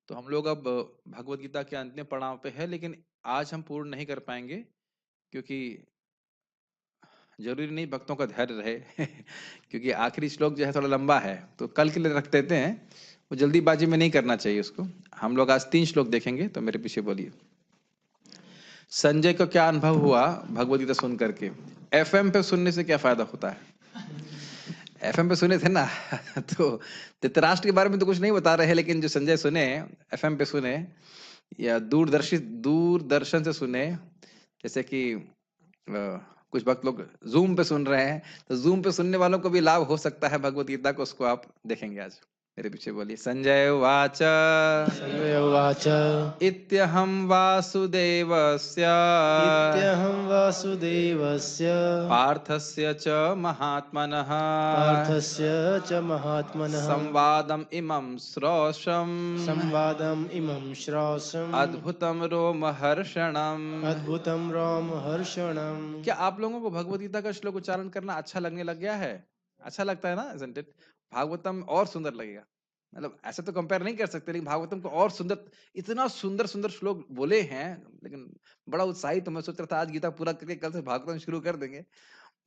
तो हम लोग अब भगवत गीता के अंतिम पड़ाव पे है, लेकिन आज हम पूर्ण नहीं कर पाएंगे क्योंकि जरूरी नहीं भक्तों का धैर्य रहे क्योंकि आखिरी श्लोक जो है थोड़ा लंबा है, तो कल के लिए रख देते हैं। वो जल्दीबाजी में नहीं करना चाहिए उसको। हम लोग आज 3 श्लोक देखेंगे, तो मेरे पीछे बोलिए। संजय को क्या अनुभव हुआ भगवत गीता सुन करके? एफएम पे सुनने से क्या फायदा होता है? एफएम पे सुने थे ना तो धृतराष्ट्र के बारे में तो कुछ नहीं बता रहे हैं, लेकिन जो संजय सुने एफएम पे सुने या दूरदर्शन से सुने, जैसे कि कुछ भक्त लोग जूम पे सुन रहे हैं, तो जूम पे सुनने वालों को भी लाभ हो सकता है भगवत गीता को, उसको आप देखेंगे आज। मेरे पीछे बोलिए। संजय उवाच संजय उवाच इत्यहं वासुदेवस्य इत्यहं वासुदेवस्य पार्थस्य च महात्मनः पार्थस्य च महात्मनः संवादम् इमं श्रोषम् संवादम् इमं श्रासम् अद्भुतम रोमहर्षणम्। अद्भुतं रोमहर्षणम्। क्या आप लोगों को भगवत गीता का श्लोक उच्चारण करना अच्छा लगने लग गया है? अच्छा लगता है ना, isn't it? भागवतम और सुंदर लगेगा। मतलब ऐसे तो कंपेयर नहीं कर सकते, लेकिन भागवतम को और सुंदर, इतना सुंदर सुंदर श्लोक बोले हैं। लेकिन बड़ा उत्साहित तो मैं सोच रहा था आज गीता पूरा करके कल से भागवतम शुरू कर देंगे,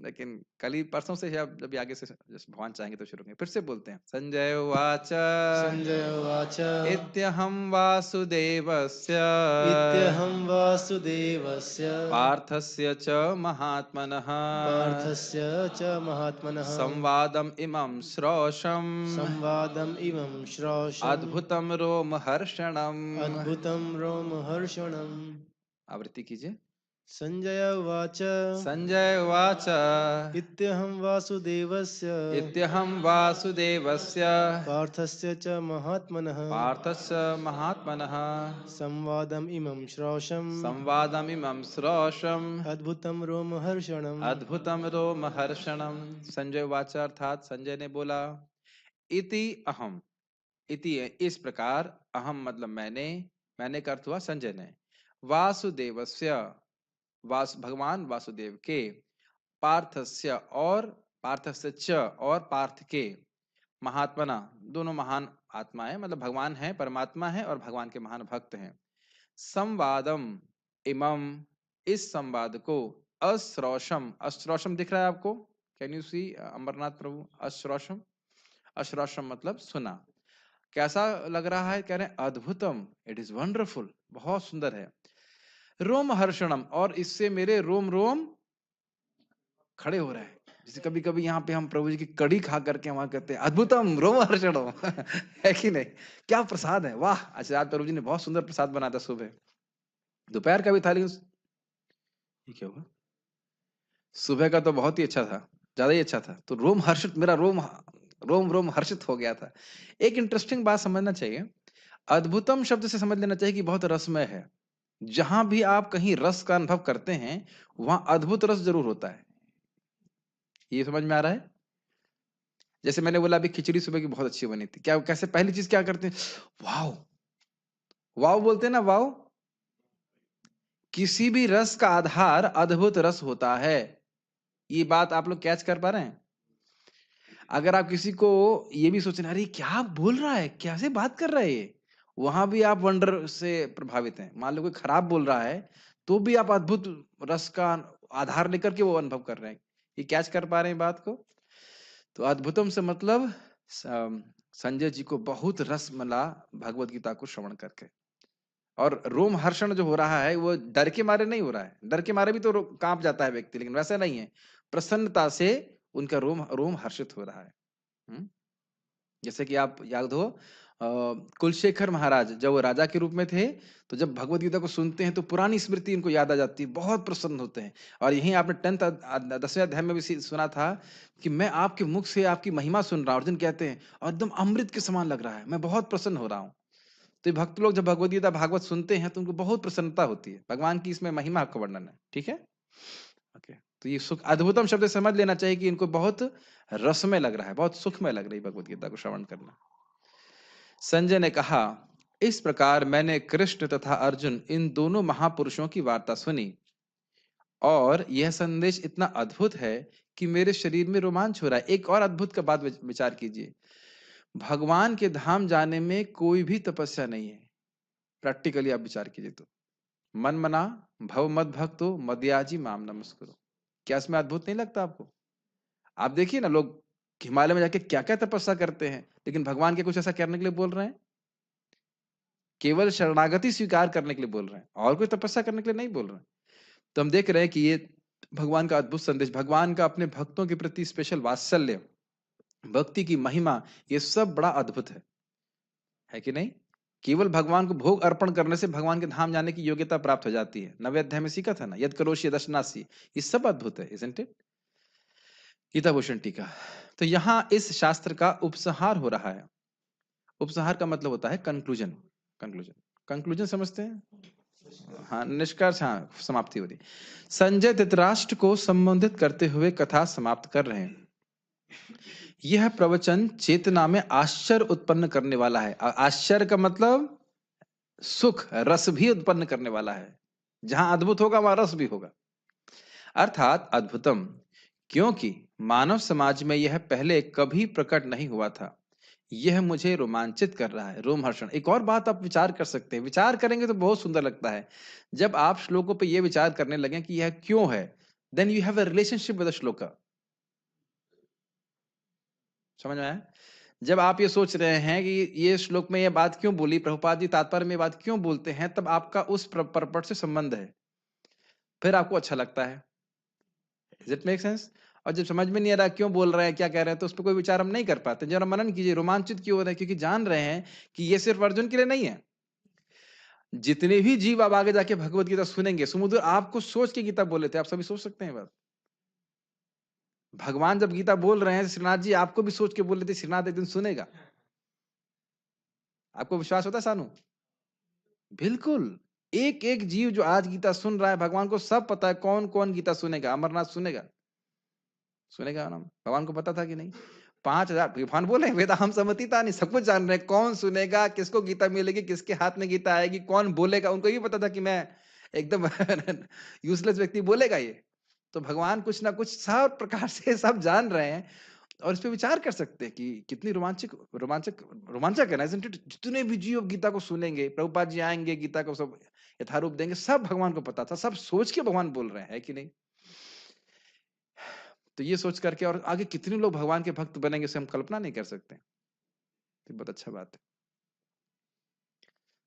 लेकिन कल ही परसों से या जब आगे से भगवान चाहेंगे तो शुरू करेंगे। फिर से बोलते हैं। संजय उवाच संजय उवाच इत्यहं वासुदेवस्य इत्यहं वासुदेवस्य पार्थस्य च महात्मनः पार्थस्य च महात्मनः संवादम् इमं श्रोषम् संवादम् इमं श्रासम् अद्भुतं रोमहर्षणम्। अद्भुतं रोमहर्षणम्। आवृत्ति कीजिए। संजय उवाच संजय उवाच इत्यहं वासुदेवस्य इत्यहं वासुदेवस्य पार्थस्य च महात्मनः पार्थस्य महात्मनः संवादम् इमं श्रासम् संवादमिमं श्रोषम् अद्भुतं रोमहर्षणम्। अद्भुतं रोमहर्षणम्। संजय उवाच अर्थात संजय ने बोला, इति अहम, इति इस प्रकार, अहम मतलब मैंने का अर्थ हुआ संजय ने, वासुदेवस्य भगवान वासुदेव के, पार्थस्य और पार्थस्य च और पार्थ के, महात्मना दोनों महान आत्माएं, मतलब भगवान है, परमात्मा है और भगवान के महान भक्त हैं। संवादम इमम, इस संवाद को, अश्रौषम, अश्रौषम दिख रहा है आपको? कैन यू सी अमरनाथ प्रभु? अश्रौषम, अश्रौषम मतलब सुना। कैसा लग रहा है? कह रहे हैं अद्भुतम, इट इज वंडरफुल, बहुत सुंदर है। रोम हर्षणम, और इससे मेरे रोम रोम खड़े हो रहे हैं। जैसे कभी कभी यहाँ पे हम प्रभु जी की कड़ी खा करके वहां कहते हैं अद्भुतम रोम हर्षणम है कि नहीं? क्या प्रसाद है, वाह! अच्छा, आज प्रभु जी ने बहुत सुंदर प्रसाद बनाया था सुबह, दोपहर का भी था, लेकिन ये क्या हुआ? सुबह का तो बहुत ही अच्छा था, ज्यादा ही अच्छा था। तो रोम हर्षित, मेरा रोम रोम रोम हर्षित हो गया था। एक इंटरेस्टिंग बात समझना चाहिए, अद्भुतम शब्द से समझ लेना चाहिए कि बहुत रसमय है। जहां भी आप कहीं रस का अनुभव करते हैं, वहां अद्भुत रस जरूर होता है। ये समझ में आ रहा है? जैसे मैंने बोला अभी खिचड़ी सुबह की बहुत अच्छी बनी थी, क्या कैसे पहली चीज क्या करते हैं? वाओ, वाओ बोलते हैं ना, वाओ। किसी भी रस का आधार अद्भुत रस होता है। ये बात आप लोग कैच कर पा रहे हैं? अगर आप किसी को ये भी सोचना, अरे क्या बोल रहा है, कैसे बात कर रहा है ये, वहां भी आप वंडर से प्रभावित हैं। मान लो कोई खराब बोल रहा है, तो भी आप अद्भुत रस का आधार लेकर के वो अनुभव कर रहे हैं। ये कैच कर पा रहे हैं बात को? तो अद्भुतम से मतलब संजय जी को बहुत रस मिला भगवत गीता को श्रवण करके। और रोम हर्षण जो हो रहा है वो डर के मारे नहीं हो रहा है, डर के मारे भी तो कांप जाता है व्यक्ति, लेकिन वैसा नहीं है, प्रसन्नता से उनका रोम रोम हर्षित हो रहा है। जैसे कि आप याद हो कुलशेखर महाराज जब वो राजा के रूप में थे, तो जब भगवत गीता को सुनते हैं तो पुरानी स्मृति उनको याद आ जाती है, बहुत प्रसन्न होते हैं। और यहीं आपने 10वें अध्याय में भी सुना था कि मैं आपके मुख से आपकी महिमा सुन रहा हूं। अर्जुन कहते हैं और एकदम अमृत के समान लग रहा है, मैं बहुत प्रसन्न हो रहा हूँ। तो ये भक्त लोग जब भगवत गीता भागवत सुनते हैं तो उनको बहुत प्रसन्नता होती है, भगवान की इसमें महिमा का वर्णन है। ठीक है, ओके। तो ये सुख, अद्भुतम शब्द समझ लेना चाहिए कि इनको बहुत रसमय लग रहा है, बहुत सुखमय लग रही है भगवत गीता को श्रवण करना। संजय ने कहा, इस प्रकार मैंने कृष्ण तथा अर्जुन इन दोनों महापुरुषों की वार्ता सुनी, और यह संदेश इतना अद्भुत है कि मेरे शरीर में रोमांच हो रहा है। एक और अद्भुत का बात विचार कीजिए, भगवान के धाम जाने में कोई भी तपस्या नहीं है, प्रैक्टिकली आप विचार कीजिए तो। मन मना भव मद भक्तो मदयाजी माम नमस्कुरु। क्या इसमें अद्भुत नहीं लगता आपको? आप देखिए ना, लोग हिमालय में जाके क्या क्या तपस्या करते हैं, लेकिन भगवान के कुछ ऐसा करने के लिए बोल रहे हैं? केवल शरणागति स्वीकार करने के लिए बोल रहे हैं, और कोई तपस्या करने के लिए नहीं बोल रहे हैं। तो हम देख रहे हैं कि ये भगवान का अद्भुत संदेश, भगवान का अपने भक्तों के प्रति स्पेशल वात्सल्य, भक्ति की महिमा, ये सब बड़ा अद्भुत है कि नहीं? केवल भगवान को भोग अर्पण करने से भगवान के धाम जाने की योग्यता प्राप्त हो जाती है। 9वें अध्याय में सीखा था ना, यद करोषि यदश्नासि। ये सब अद्भुत है, इजंट इट? गीता भूषण टीका। तो यहाँ इस शास्त्र का उपसंहार हो रहा है। उपसंहार का मतलब होता है कंक्लूजन। कंक्लूजन, कंक्लूजन समझते हैं? हाँ, निष्कर्ष, हाँ, समाप्ति हो रही। संजय धृतराष्ट्र को संबोधित करते हुए कथा समाप्त कर रहे हैं। यह प्रवचन चेतना में आश्चर्य उत्पन्न करने वाला है। आश्चर्य का मतलब सुख, रस भी उत्पन्न करने वाला है। जहां अद्भुत होगा वहां रस भी होगा, अर्थात अद्भुतम, क्योंकि मानव समाज में यह पहले कभी प्रकट नहीं हुआ था। यह मुझे रोमांचित कर रहा है, रोमहर्षण। एक और बात आप विचार कर सकते हैं, विचार करेंगे तो बहुत सुंदर लगता है। जब आप श्लोकों पे यह विचार करने लगे कि यह क्यों है, then you have a relationship with the shloka. समझ में आया? जब आप ये सोच रहे हैं कि ये श्लोक में ये बात क्यों बोली, प्रभुपाद जी तात्पर्य में बात क्यों बोलते हैं, तब आपका उस परपट से संबंध है, फिर आपको अच्छा लगता है। Does it make sense? और जब समझ में नहीं आ रहा क्यों बोल रहे हैं, क्या कह रहे हैं, तो उस पर कोई विचार हम नहीं कर पाते। जरा मनन कीजिए, रोमांचित क्यों हो रहे हैं? क्योंकि जान रहे हैं कि ये सिर्फ अर्जुन के लिए नहीं है। जितने भी जीव आप आगे जाके भगवत गीता सुनेंगे, समुद्र आपको सोच के गीता बोले थे, आप सभी सोच सकते हैं बात। भगवान जब गीता बोल रहे हैं, श्रीनाथ जी आपको भी सोच के बोल रहे थे, श्रीनाथ एक दिन सुनेगा। आपको विश्वास होता है सानू? बिल्कुल। एक एक जीव जो आज गीता सुन रहा है, भगवान को सब पता है कौन कौन गीता सुनेगा। अमरनाथ सुनेगा, सुनेगा ना? भगवान को पता था कि नहीं? 5000 भगवान बोले वेदा हम सम्मति था नहीं, सब कुछ जान रहे हैं। कौन सुनेगा, किसको गीता मिलेगी, किसके हाथ में गीता आएगी, कौन बोलेगा, उनको ये पता था कि मैं एकदम यूजलेस व्यक्ति बोलेगा ये। तो भगवान कुछ ना कुछ सब प्रकार से सब जान रहे हैं, और इस पे विचार कर सकते हैं कि कितनी रोमांचक रोमांचक रोमांचक है ना, isn't it? जितने भी जीव गीता को सुनेंगे, प्रभुपाद जी आएंगे, गीता को सब यथारूप देंगे, सब भगवान को पता था, सब सोच के भगवान बोल रहे हैं कि नहीं? तो ये सोच करके, और आगे कितने लोग भगवान के भक्त बनेंगे, इसे हम कल्पना नहीं कर सकते। तो बहुत अच्छा बात है।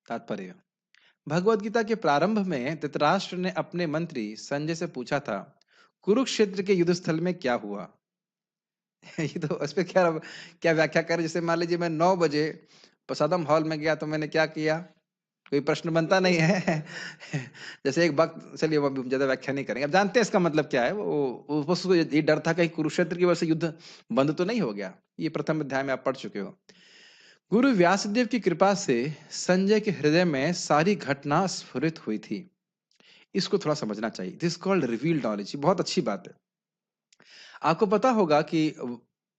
तात्पर्य, भगवत गीता के प्रारंभ में धृतराष्ट्र ने अपने मंत्री संजय से पूछा था, कुरुक्षेत्र के युद्ध स्थल में क्या हुआ? ये तो उस पे क्या क्या व्याख्या करें? जैसे मान लीजिए मैं 9 बजे प्रसादम हॉल में गया तो मैंने क्या किया, कोई प्रश्न बनता नहीं है। जैसे एक वक्त, चलिए वो अभी ज्यादा व्याख्या नहीं करेंगे, अब जानते हैं इसका मतलब क्या है। वो उसको ये डर था कहीं कुरुक्षेत्र की वजह से युद्ध बंद तो नहीं हो गया। ये प्रथम अध्याय में आप पढ़ चुके हो। गुरु व्यासदेव की कृपा से संजय के हृदय में सारी घटना स्फुरित हुई थी। इसको थोड़ा समझना चाहिए। This called revealed knowledge. बहुत अच्छी बात है। आपको पता होगा कि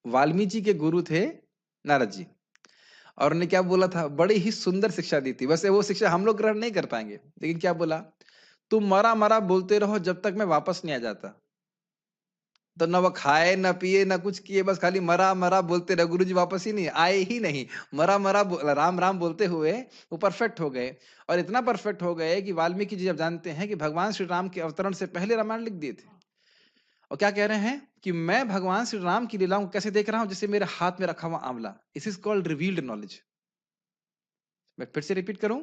वाल्मीकि के गुरु थे नारद जी, और उन्होंने क्या बोला था? बड़ी ही सुंदर शिक्षा दी थी। वैसे वो शिक्षा हम लोग ग्रहण नहीं कर पाएंगे, लेकिन क्या बोला? तुम मरा मरा बोलते रहो जब तक मैं वापस नहीं आ जाता। तो न वो खाए न पिए न कुछ किए, बस खाली मरा मरा बोलते रहे। गुरु जी वापस ही नहीं आए, ही नहीं। मरा मरा राम राम बोलते हुए वो परफेक्ट हो गए, और इतना परफेक्ट हो गए कि वाल्मीकि जी जब जानते हैं कि भगवान श्री राम के अवतरण से पहले रामायण लिख दिए थे। और क्या कह रहे हैं कि मैं भगवान श्री राम की लीलाओं को कैसे देख रहा हूं? जैसे मेरे हाथ में रखा हुआ आंवला। इस इज कॉल्ड रिवील्ड नॉलेज। मैं फिर से रिपीट करूं,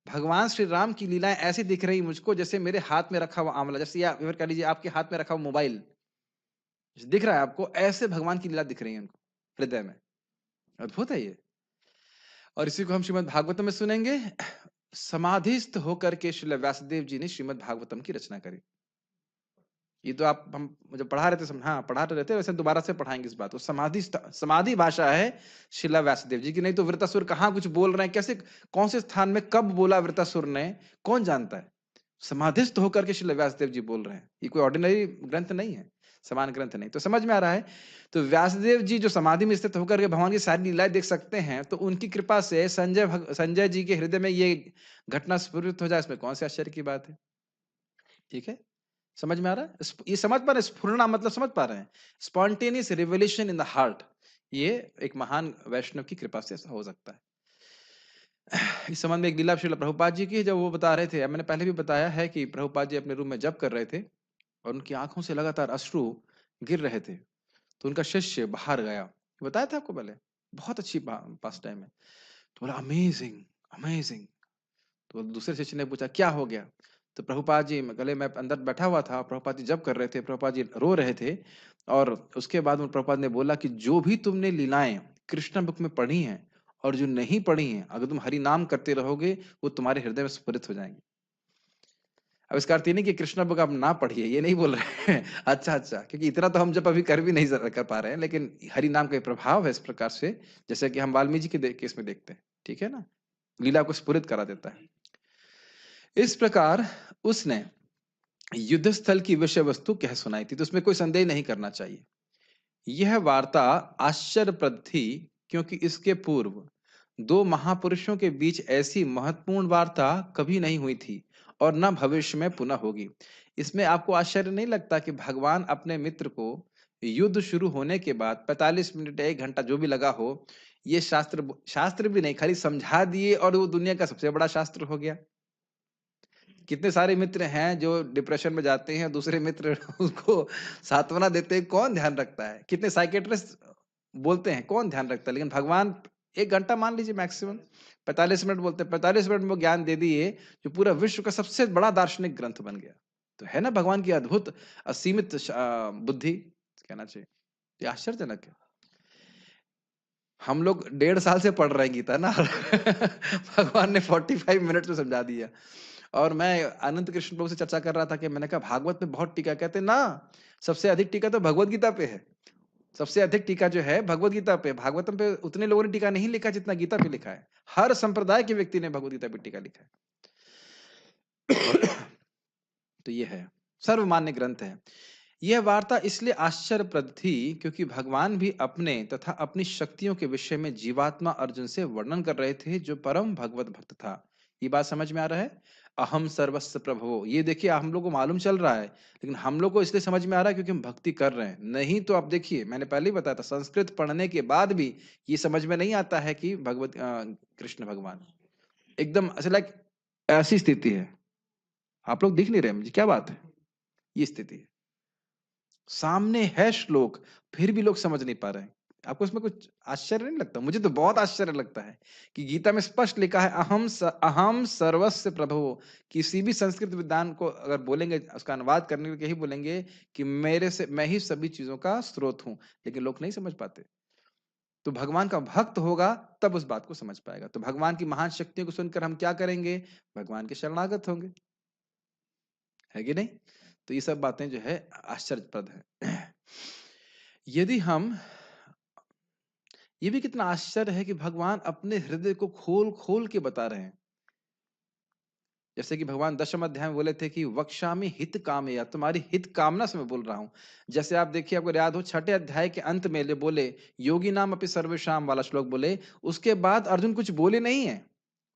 भगवान श्री राम की लीलाएं ऐसे दिख रही मुझको जैसे मेरे हाथ में रखा हुआ आंवला। जैसे आप कह लीजिए आपके हाथ में रखा हुआ मोबाइल दिख रहा है आपको, ऐसे भगवान की लीला दिख रही है उनको हृदय में। अद्भुत है ये। और इसी को हम श्रीमद् भागवतम में सुनेंगे। समाधिस्थ होकर के श्रील व्यासदेव जी ने श्रीमद् भागवतम की रचना करी। ये तो आप हम जब पढ़ा रहे थे, हाँ पढ़ा रहे थे, वैसे दोबारा से पढ़ाएंगे इस बात को। समाधि भाषा है शिला व्यासदेव जी की। नहीं तो वृतासुर कहाँ कुछ बोल रहे हैं, कैसे, कौन से स्थान में कब बोला वृतासुर ने, कौन जानता है? समाधिस्थ होकर के शिला व्यासदेव जी बोल रहे हैं। ये कोई ऑर्डिनरी ग्रंथ नहीं है, समान ग्रंथ नहीं। तो समझ में आ रहा है? तो व्यासदेव जी जो समाधि में स्थित होकर के भगवान की सारी लीलाएं देख सकते हैं, तो उनकी कृपा से संजय जी के हृदय में ये घटना स्फुरित हो जाए, इसमें कौन से आश्चर्य की बात है? ठीक है, समझ में आ रहा है? ये समझ पा रहे हैं? स्फुरना मतलब समझ पा रहे हैं? Spontaneous revolution in the heart. ये एक महान वैष्णव की कृपा से हो सकता है। इस संबंध में एक लीला श्रील प्रभुपाद जी की, जब वो बता रहे थे, मैंने पहले भी बताया है कि प्रभुपाद जी अपने रूम में जप कर रहे थे और उनकी आंखों से लगातार अश्रु गिर रहे थे। तो उनका शिष्य बाहर गया, बताया था आपको पहले, बहुत अच्छी पास टाइम है। तो बोला अमेजिंग, अमेजिंग। तो दूसरे शिष्य ने पूछा क्या हो गया? तो प्रभुपाद जी गले में अंदर बैठा हुआ था, प्रभुपाद जी जप कर रहे थे, प्रभुपाद जी रो रहे थे। और उसके बाद में प्रभुपाद ने बोला कि जो भी तुमने लीलाएं कृष्ण बुक में पढ़ी हैं और जो नहीं पढ़ी हैं, अगर तुम हरि नाम करते रहोगे वो तुम्हारे हृदय में स्फुरित हो जाएंगे। अब इसका अर्थ ये नहीं कि कृष्ण बुक आप ना पढ़िए, ये नहीं बोल रहे हैं। अच्छा अच्छा, क्योंकि इतना तो हम जब अभी कर भी नहीं कर पा रहे हैं, लेकिन हरि नाम का प्रभाव है इस प्रकार से, जैसे कि हम वाल्मीकि जी के केस में देखते हैं, ठीक है ना, लीला को स्फुरित करा देता है। इस प्रकार उसने युद्ध स्थल की विषय वस्तु कह सुनाई थी, तो उसमें कोई संदेह नहीं करना चाहिए। यह वार्ता आश्चर्यप्रद थी, क्योंकि इसके पूर्व दो महापुरुषों के बीच ऐसी महत्वपूर्ण वार्ता कभी नहीं हुई थी और न भविष्य में पुनः होगी। इसमें आपको आश्चर्य नहीं लगता कि भगवान अपने मित्र को युद्ध शुरू होने के बाद 45 मिनट 1 घंटा जो भी लगा हो, ये शास्त्र शास्त्र भी नहीं, खाली समझा दिए और वो दुनिया का सबसे बड़ा शास्त्र हो गया। कितने सारे मित्र हैं जो डिप्रेशन में जाते हैं, दूसरे मित्र उसको सांत्वना देते हैं, कौन ध्यान रखता है? कितने साइकियाट्रिस्ट बोलते हैं, कौन ध्यान रखता है? लेकिन भगवान 1 घंटा मान लीजिए मैक्सिमम, 45 मिनट बोलते हैं, 45 मिनट में वो ज्ञान दे दिए जो पूरा विश्व का सबसे बड़ा दार्शनिक ग्रंथ बन गया। तो है ना भगवान की अद्भुत असीमित बुद्धि, कहना चाहिए, ये आश्चर्यजनक है। हम लोग 1.5 साल से पढ़ रहे हैं गीता ना, भगवान ने 45 मिनट में समझा दिया। और मैं अनंत कृष्ण प्रभु से चर्चा कर रहा था कि मैंने कहा भागवत में बहुत टीका, कहते ना सबसे अधिक टीका तो भगवत गीता पे है, सबसे अधिक टीका जो है भगवत गीता पे। भागवतम पे उतने लोगों ने टीका नहीं लिखा जितना गीता पे लिखा है। हर संप्रदाय के व्यक्ति ने भगवत गीता पे टीका लिखा है। तो ये है सर्वमान्य ग्रंथ है। यह वार्ता इसलिए आश्चर्यप्रद थी क्योंकि भगवान भी अपने तथा अपनी शक्तियों के विषय में जीवात्मा अर्जुन से वर्णन कर रहे थे, जो परम भगवत भक्त था। ये बात समझ में आ रहा है? अहम सर्वस्व प्रभो, ये देखिए हम लोग को मालूम चल रहा है, लेकिन हम लोग को इसलिए समझ में आ रहा है क्योंकि हम भक्ति कर रहे हैं। नहीं तो आप देखिए, मैंने पहले ही बताया था, संस्कृत पढ़ने के बाद भी ये समझ में नहीं आता है कि भगवत कृष्ण भगवान एकदम ऐसे लाइक ऐसी स्थिति है। आप लोग दिख नहीं रहे मुझे, क्या बात है? ये स्थिति है, सामने है श्लोक, फिर भी लोग समझ नहीं पा रहे हैं। आपको इसमें कुछ आश्चर्य नहीं लगता? मुझे तो बहुत आश्चर्य लगता है कि गीता में स्पष्ट लिखा है अहम सर्वस्व प्रभु। किसी भी संस्कृत विद्वान को अगर बोलेंगे, उसका अनुवाद करने के लिए यही बोलेंगे कि मेरे से मैं ही सभी चीजों का स्रोत हूं, लेकिन लोग नहीं समझ पाते। तो भगवान का भक्त होगा तब उस बात को समझ पाएगा। तो भगवान की महान शक्तियों को सुनकर हम क्या करेंगे? भगवान के शरणागत होंगे, है कि नहीं? तो ये सब बातें जो है आश्चर्यप्रद है। यदि हम, ये भी कितना आश्चर्य है कि भगवान अपने हृदय को खोल खोल के बता रहे हैं। जैसे कि भगवान दशम अध्याय में बोले थे कि वक्षामि हित कामया, तुम्हारी हित कामना से मैं बोल रहा हूं। जैसे आप देखिए, आपको याद हो 6 अध्याय के अंत में बोले योगी नाम अपनी सर्वेशाम वाला श्लोक बोले, उसके बाद अर्जुन कुछ बोले नहीं है,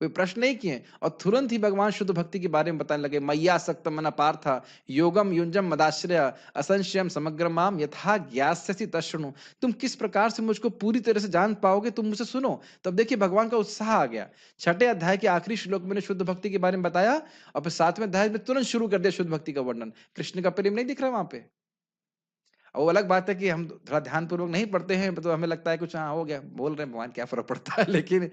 कोई प्रश्न नहीं किए, और तुरंत ही भगवान शुद्ध भक्ति के बारे में बताने लगे। मैया सक्त मना पार्थ योगम युंजम मदाश्रय असंशयम समग्र माम यथा ज्ञास्यसि तशृणु। तुम किस प्रकार से मुझको पूरी तरह से जान पाओगे, तुम मुझसे सुनो। तब देखिए भगवान का उत्साह आ गया। 6 अध्याय के आखिरी श्लोक में शुद्ध भक्ति के बारे में बताया, और फिर 7वें अध्याय में तुरंत शुरू कर दिया शुद्ध भक्ति का वर्णन। कृष्ण का प्रेम नहीं दिख रहा वहां पे। वो अलग बात है कि हम थोड़ा ध्यान पूर्वक नहीं पढ़ते हैं तो हमें लगता है कुछ हाँ हो गया, बोल रहे हैं भगवान, क्या फर्क पड़ता है। लेकिन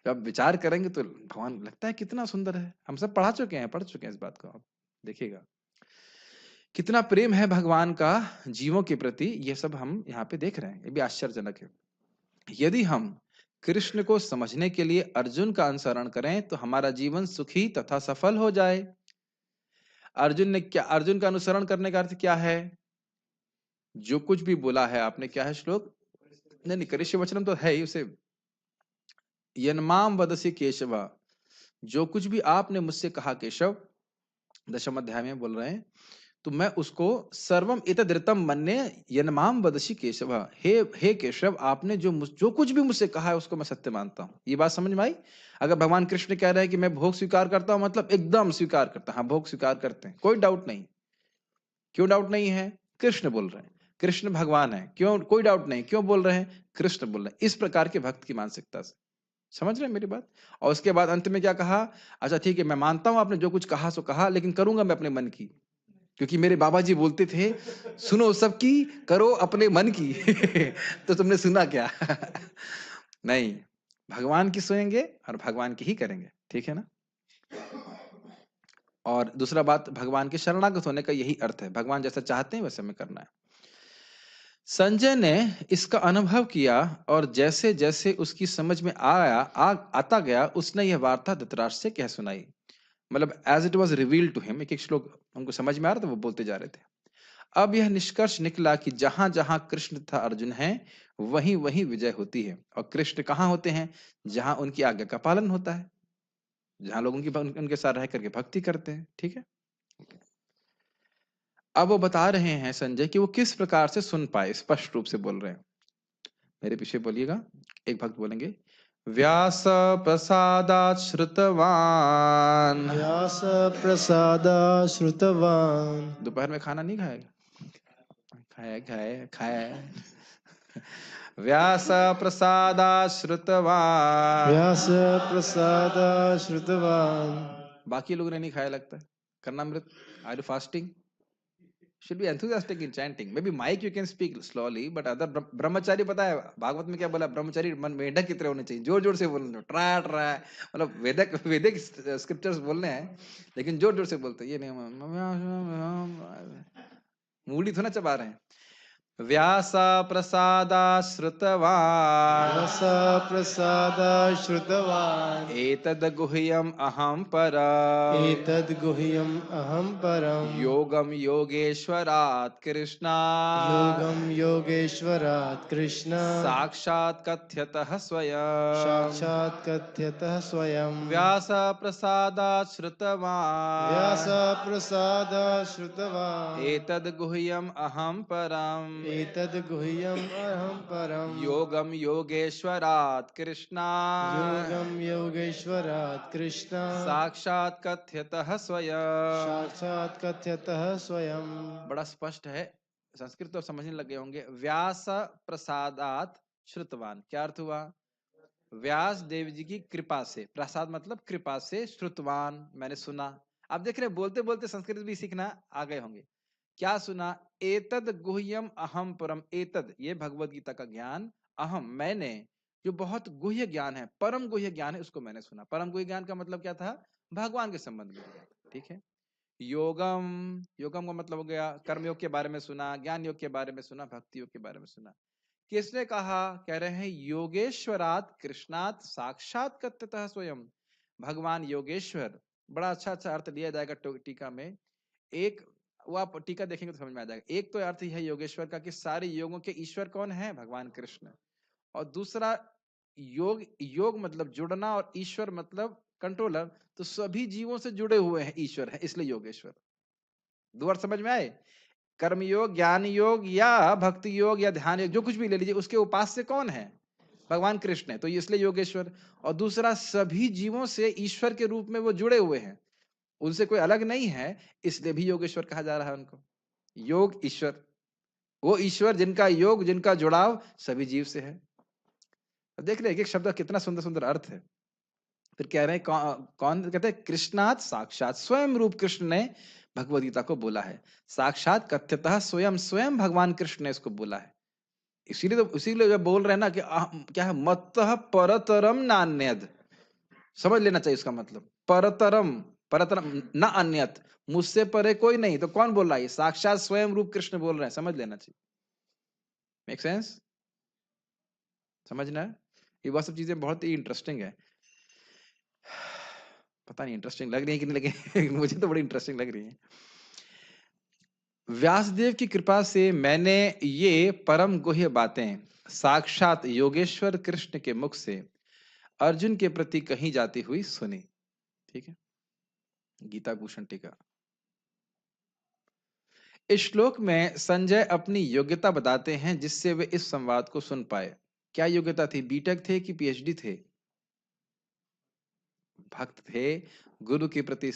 जब विचार करेंगे तो भगवान लगता है कितना सुंदर है। हम सब पढ़ चुके हैं इस बात को, आप देखिएगा कितना प्रेम है भगवान का जीवों के प्रति। ये सब हम यहाँ पे देख रहे हैं, ये भी आश्चर्यजनक है। यदि हम कृष्ण को समझने के लिए अर्जुन का अनुसरण करें तो हमारा जीवन सुखी तथा सफल हो जाए। अर्जुन का अनुसरण करने का अर्थ क्या है? जो कुछ भी बोला है आपने, क्या है श्लोक? नहीं नहीं, करिष्य वचनम तो है ही उसे। यन्माम वदसी केशव, जो कुछ भी आपने मुझसे कहा केशव, 10 अध्याय में बोल रहे हैं, तो मैं उसको सर्वम इतदृतम मन्ये यन्माम वदसी केशव, हे केशव, आपने जो कुछ भी मुझसे कहा है उसको मैं सत्य मानता हूं। ये बात समझ में आई? अगर भगवान कृष्ण कह रहे हैं कि मैं भोग स्वीकार करता हूं, मतलब एकदम स्वीकार करता, हाँ भोग स्वीकार करते हैं, कोई डाउट नहीं। क्यों डाउट नहीं है? कृष्ण बोल रहे हैं, कृष्ण भगवान है, क्यों कोई डाउट नहीं। क्यों बोल रहे हैं? कृष्ण बोल रहे हैं। इस प्रकार के भक्त की मानसिकता से समझ रहे हैं मेरी बात? और उसके बाद अंत में क्या कहा? अच्छा ठीक है, मैं मानता हूँ आपने जो कुछ कहा सो कहा, लेकिन करूँगा मैं अपने मन की। क्योंकि मेरे बाबा जी बोलते थे, सुनो सबकी, करो अपने मन की। तो तुमने सुना क्या? नहीं, भगवान की सुनेंगे और भगवान की ही करेंगे, ठीक है ना? और दूसरा बात, भगवान के शरणागत होने का यही अर्थ है, भगवान जैसा चाहते हैं वैसे हमें करना है। संजय ने इसका अनुभव किया और जैसे जैसे उसकी समझ में आता गया, उसने यह वार्ता धृतराष्ट्र से कह सुनाई। मतलब as it was revealed to him, एक एक श्लोक उनको समझ में आ रहा था, वो बोलते जा रहे थे। अब यह निष्कर्ष निकला कि जहां जहां कृष्ण तथा अर्जुन है, वहीं वहीं विजय होती है। और कृष्ण कहाँ होते हैं? जहां उनकी आज्ञा का पालन होता है, जहां लोग उनके साथ रह करके भक्ति करते हैं, ठीक है। अब वो बता रहे हैं संजय कि वो किस प्रकार से सुन पाए, स्पष्ट रूप से बोल रहे हैं। मेरे पीछे बोलिएगा, एक भक्त बोलेंगे, व्यास प्रसादात् श्रुतवान। व्यास प्रसादा श्रुतवान्। दोपहर में खाना नहीं खाएगा? खाया खाया खाया। व्यास प्रसादात् श्रुतवान। व्यास प्रसादा श्रुतवान्। बाकी लोगों ने नहीं खाया लगता है। Karnamrit, are you fasting? Should be enthusiastic in chanting. Maybe Mike you can speak slowly, but other ब्रह्मचारी, पता है भागवत में क्या बोला? ब्रह्मचारी मन मेढक की तरह होने चाहिए, जोर जोर से बोलना, ट्रा ट्रा, मतलब वेदिक स्क्रिप्चर्स बोलने हैं, लेकिन जोर जोर से बोलते, ये नहीं, मूली थोड़ा चबा रहे हैं। व्यास प्रसादा श्रुतवान्। व्यास प्रसादा श्रुतवान्। एतद् गुह्यम् अहं परम्। एतद् गुह्यम् अहं परम्। योगम योगेश्वरात् कृष्णात्। योगं योगेश्वरात् कृष्णात्। साक्षात् कथ्यतः स्वयं। साक्षात् कथ्यतः स्वयं। व्यास प्रसादात् श्रुतवान्। व्यास प्रसादा श्रुतवान्। एतद् गुह्यम् अहं परम्। एतद् गुह्यम् अहं परम्। योगम योगेश्वरात् कृष्णात्। योगं योगेश्वरात् कृष्णात्। साक्षात् कथ्यतः स्वयं। साक्षात् कथ्यतः स्वयं। बड़ा स्पष्ट है, संस्कृत तो समझने लगे होंगे। व्यास प्रसादात् श्रुतवान, क्या अर्थ हुआ? व्यास देव जी की कृपा से, प्रसाद मतलब कृपा से, श्रुतवान मैंने सुना। आप देख रहे बोलते बोलते संस्कृत भी सीखना आ गए होंगे। क्या सुना? एतद गुह्यम अहम परम। एतद ये भगवत गीता का ज्ञान, अहम मैंने, जो बहुत गुह्य ज्ञान है, परम गुह्य ज्ञान है, उसको मैंने सुना। परम गुह्य ज्ञान का मतलब क्या था? भगवान के संबंध में, ठीक है। योगम, योगम का मतलब हो गया कर्म योग के बारे में सुना, ज्ञान योग के बारे में सुना, भक्ति योग के बारे में सुना। किसने कहा? कह रहे हैं योगेश्वरात कृष्णात साक्षात कथ्यतः स्वयं। भगवान योगेश्वर, बड़ा अच्छा अच्छा अर्थ लिया जाएगा टीका में। एक, वो आप टीका देखेंगे तो समझ में आ जाएगा। एक तो अर्थ ही है योगेश्वर का कि सारे योगों के ईश्वर कौन है? भगवान कृष्ण। और दूसरा, योग, योग मतलब जुड़ना, और ईश्वर मतलब कंट्रोलर। तो सभी जीवों से जुड़े हुए हैं ईश्वर है, इसलिए योगेश्वर। दो अर्थ समझ में आए? कर्म योग, ज्ञान योग, या भक्ति योग, या ध्यान योग, जो कुछ भी ले लीजिए, उसके उपास्य कौन है? भगवान कृष्ण है, तो इसलिए योगेश्वर। और दूसरा, सभी जीवों से ईश्वर के रूप में वो जुड़े हुए हैं, उनसे कोई अलग नहीं है, इसलिए भी योगेश्वर कहा जा रहा है उनको। योग ईश्वर, वो ईश्वर जिनका योग, जिनका जुड़ाव सभी जीव से है। देख रहे एक शब्द कितना सुंदर सुंदर अर्थ है। फिर कह रहे हैं कौन कहते हैं? कृष्णात साक्षात, स्वयं रूप कृष्ण ने भगवद गीता को बोला है। साक्षात कथ्यतः स्वयं, स्वयं भगवान कृष्ण ने इसको बोला है। इसीलिए जब बोल रहे हैं ना कि क्या है, मत्तः परतरम नान्यद, समझ लेना चाहिए उसका मतलब। परतरम, परतरम न अन्यत, मुझसे परे कोई नहीं। तो कौन बोल रहा है? साक्षात स्वयं रूप कृष्ण बोल रहे हैं, समझ लेना चाहिए। Make sense? समझना है? ये वह सब चीजें बहुत ही इंटरेस्टिंग है। पता नहीं इंटरेस्टिंग लग रही है कि नहीं लगे, मुझे तो बड़ी इंटरेस्टिंग लग रही है। व्यासदेव की कृपा से मैंने ये परम गुह्य बातें साक्षात योगेश्वर कृष्ण के मुख से अर्जुन के प्रति कही जाती हुई सुनी, ठीक है। गीता भूषण टीका। इस श्लोक में संजय अपनी योग्यता बताते हैं जिससे वे इस संवाद को सुन पाए। क्या योग्यता थी? बीटेक थे कि पीएचडी थे? भक्त थे, गुरु के प्रति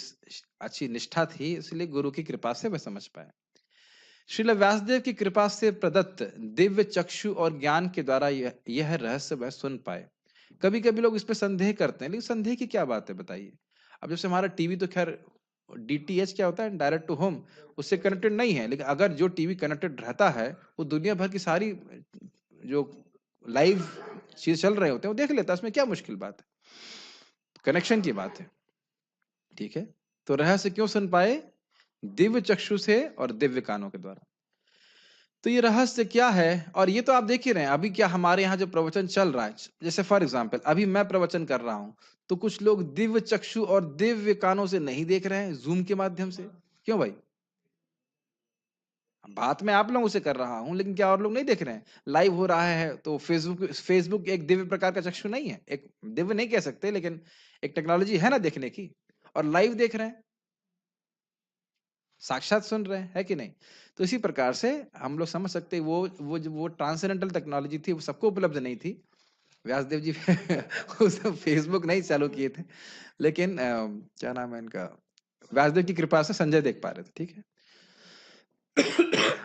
अच्छी निष्ठा थी, इसलिए गुरु की कृपा से वे समझ पाए। श्रील व्यासदेव की कृपा से प्रदत्त दिव्य चक्षु और ज्ञान के द्वारा यह रहस्य वह सुन पाए। कभी कभी लोग इस पे संदेह करते हैं, लेकिन संदेह की क्या बात है बताइए। अब जैसे हमारा टीवी तो खैर डीटीएच क्या होता है, डायरेक्ट टू होम, उससे कनेक्टेड नहीं है, लेकिन अगर जो टीवी कनेक्टेड रहता है वो दुनिया भर की सारी जो लाइव चीज चल रहे होते हैं वो देख लेता है, उसमें क्या मुश्किल बात है, कनेक्शन की बात है। ठीक है, तो रहस्य क्यों सुन पाए? दिव्य चक्षु से और दिव्य कानों के द्वारा। तो ये रहस्य क्या है? और ये तो आप देख ही रहे हैं अभी, क्या हमारे यहाँ जो प्रवचन चल रहा है, जैसे फॉर एग्जाम्पल अभी मैं प्रवचन कर रहा हूं, तो कुछ लोग दिव्य चक्षु और दिव्य कानों से नहीं देख रहे हैं, जूम के माध्यम से। क्यों भाई? बात मैं आप लोगों से कर रहा हूं, लेकिन क्या और लोग नहीं देख रहे हैं? लाइव हो रहा है तो फेसबुक फेसबुक एक दिव्य प्रकार का चक्षु नहीं है, एक दिव्य नहीं कह सकते, लेकिन एक टेक्नोलॉजी है ना देखने की, और लाइव देख रहे हैं, साक्षात सुन रहे हैं, है कि नहीं? तो इसी प्रकार से हम लोग समझ सकते हैं वो ट्रांसेंडेंटल टेक्नोलॉजी थी, वो सबको उपलब्ध नहीं थी। व्यासदेव जी उस फेसबुक नहीं चालू किए थे, लेकिन क्या नाम है इनका, व्यासदेव की कृपा से संजय देख पा रहे थे। ठीक है,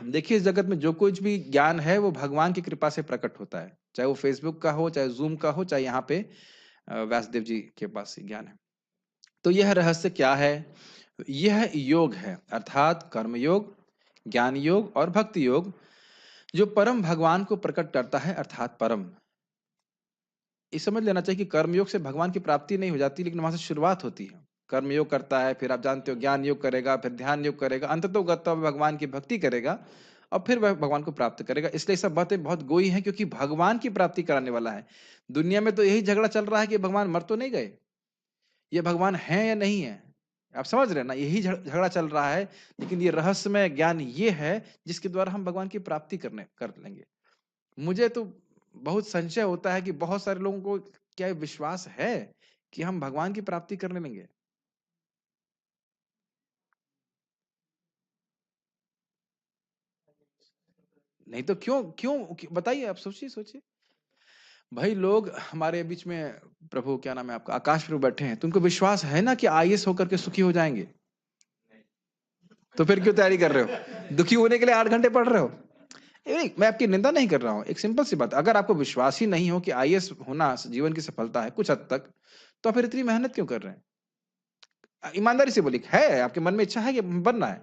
देखिए इस जगत में जो कुछ भी ज्ञान है वो भगवान की कृपा से प्रकट होता है, चाहे वो फेसबुक का हो, चाहे जूम का हो, चाहे यहाँ पे व्यासदेव जी के पास ज्ञान है। तो यह रहस्य क्या है? यह योग है, अर्थात कर्म योग, ज्ञान योग और भक्ति योग, जो परम भगवान को प्रकट करता है, अर्थात परम। ये समझ लेना चाहिए कि कर्मयोग से भगवान की प्राप्ति नहीं हो जाती, लेकिन वहां से शुरुआत होती है। कर्मयोग करता है, फिर आप जानते हो ज्ञान योग करेगा, फिर ध्यान योग करेगा, अंततः भगवान की भक्ति करेगा और फिर वह भगवान को प्राप्त करेगा। इसलिए सब बातें बहुत गोई हैं, क्योंकि भगवान की प्राप्ति कराने वाला है। दुनिया में तो यही झगड़ा चल रहा है कि भगवान मर तो नहीं गए, ये भगवान है या नहीं है, आप समझ रहे हैं ना, यही झगड़ा चल रहा है। लेकिन ये रहस्यमय ज्ञान ये है जिसके द्वारा हम भगवान की प्राप्ति कर लेंगे। मुझे तो बहुत संशय होता है कि बहुत सारे लोगों को क्या विश्वास है कि हम भगवान की प्राप्ति कर लेंगे। नहीं तो क्यों क्यों बताइए, आप सोचिए सोचिए भाई। लोग हमारे बीच में, प्रभु क्या नाम है आपका, आकाश प्रभु बैठे हैं, तुमको विश्वास है ना कि आईएएस होकर के सुखी हो जाएंगे? तो फिर क्यों तैयारी कर रहे हो? दुखी होने के लिए 8 घंटे पढ़ रहे हो? नहीं, मैं आपकी निंदा नहीं कर रहा हूं, एक सिंपल सी बात, अगर आपको विश्वास ही नहीं हो कि आईएएस होना जीवन की सफलता है कुछ हद तक, तो फिर इतनी मेहनत क्यों कर रहे हैं? ईमानदारी से बोलिए, है आपके मन में इच्छा है कि बनना है,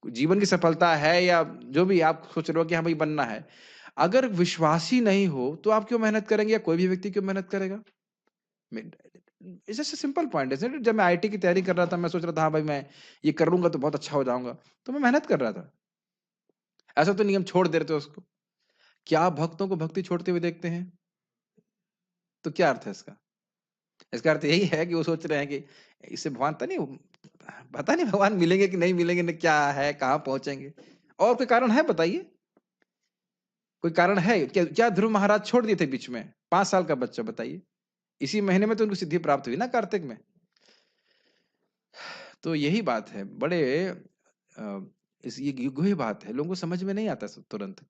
जीवन की सफलता है, या जो भी आप सोच रहे हो कि हाँ भाई बनना है, अगर विश्वास ही नहीं हो तो आप क्यों मेहनत करेंगे, या कोई भी व्यक्ति क्यों मेहनत करेगा? इट्स जस्ट सिंपल पॉइंट है। जब मैं आईटी की तैयारी कर रहा था, मैं सोच रहा था हाँ भाई मैं ये कर लूंगा तो बहुत अच्छा हो जाऊंगा, तो मैं मेहनत कर रहा था। ऐसा तो नहीं हम छोड़ दे रहे थे उसको। क्या आप भक्तों को भक्ति छोड़ते हुए देखते हैं? तो क्या अर्थ है इसका? इसका अर्थ यही है कि वो सोच रहे हैं कि इससे भगवान तो नहीं, पता नहीं भगवान मिलेंगे कि नहीं मिलेंगे, न क्या है, कहाँ पहुंचेंगे, और कोई कारण है बताइए? कोई कारण है क्या ध्रुव महाराज छोड़ दिए थे बीच में, 5 साल का बच्चा, बताइए, इसी महीने में तो उनको सिद्धि प्राप्त हुई ना, कार्तिक में। तो यही बात है, बड़े ये गुही बात है, लोगों को समझ में नहीं आता तुरंत,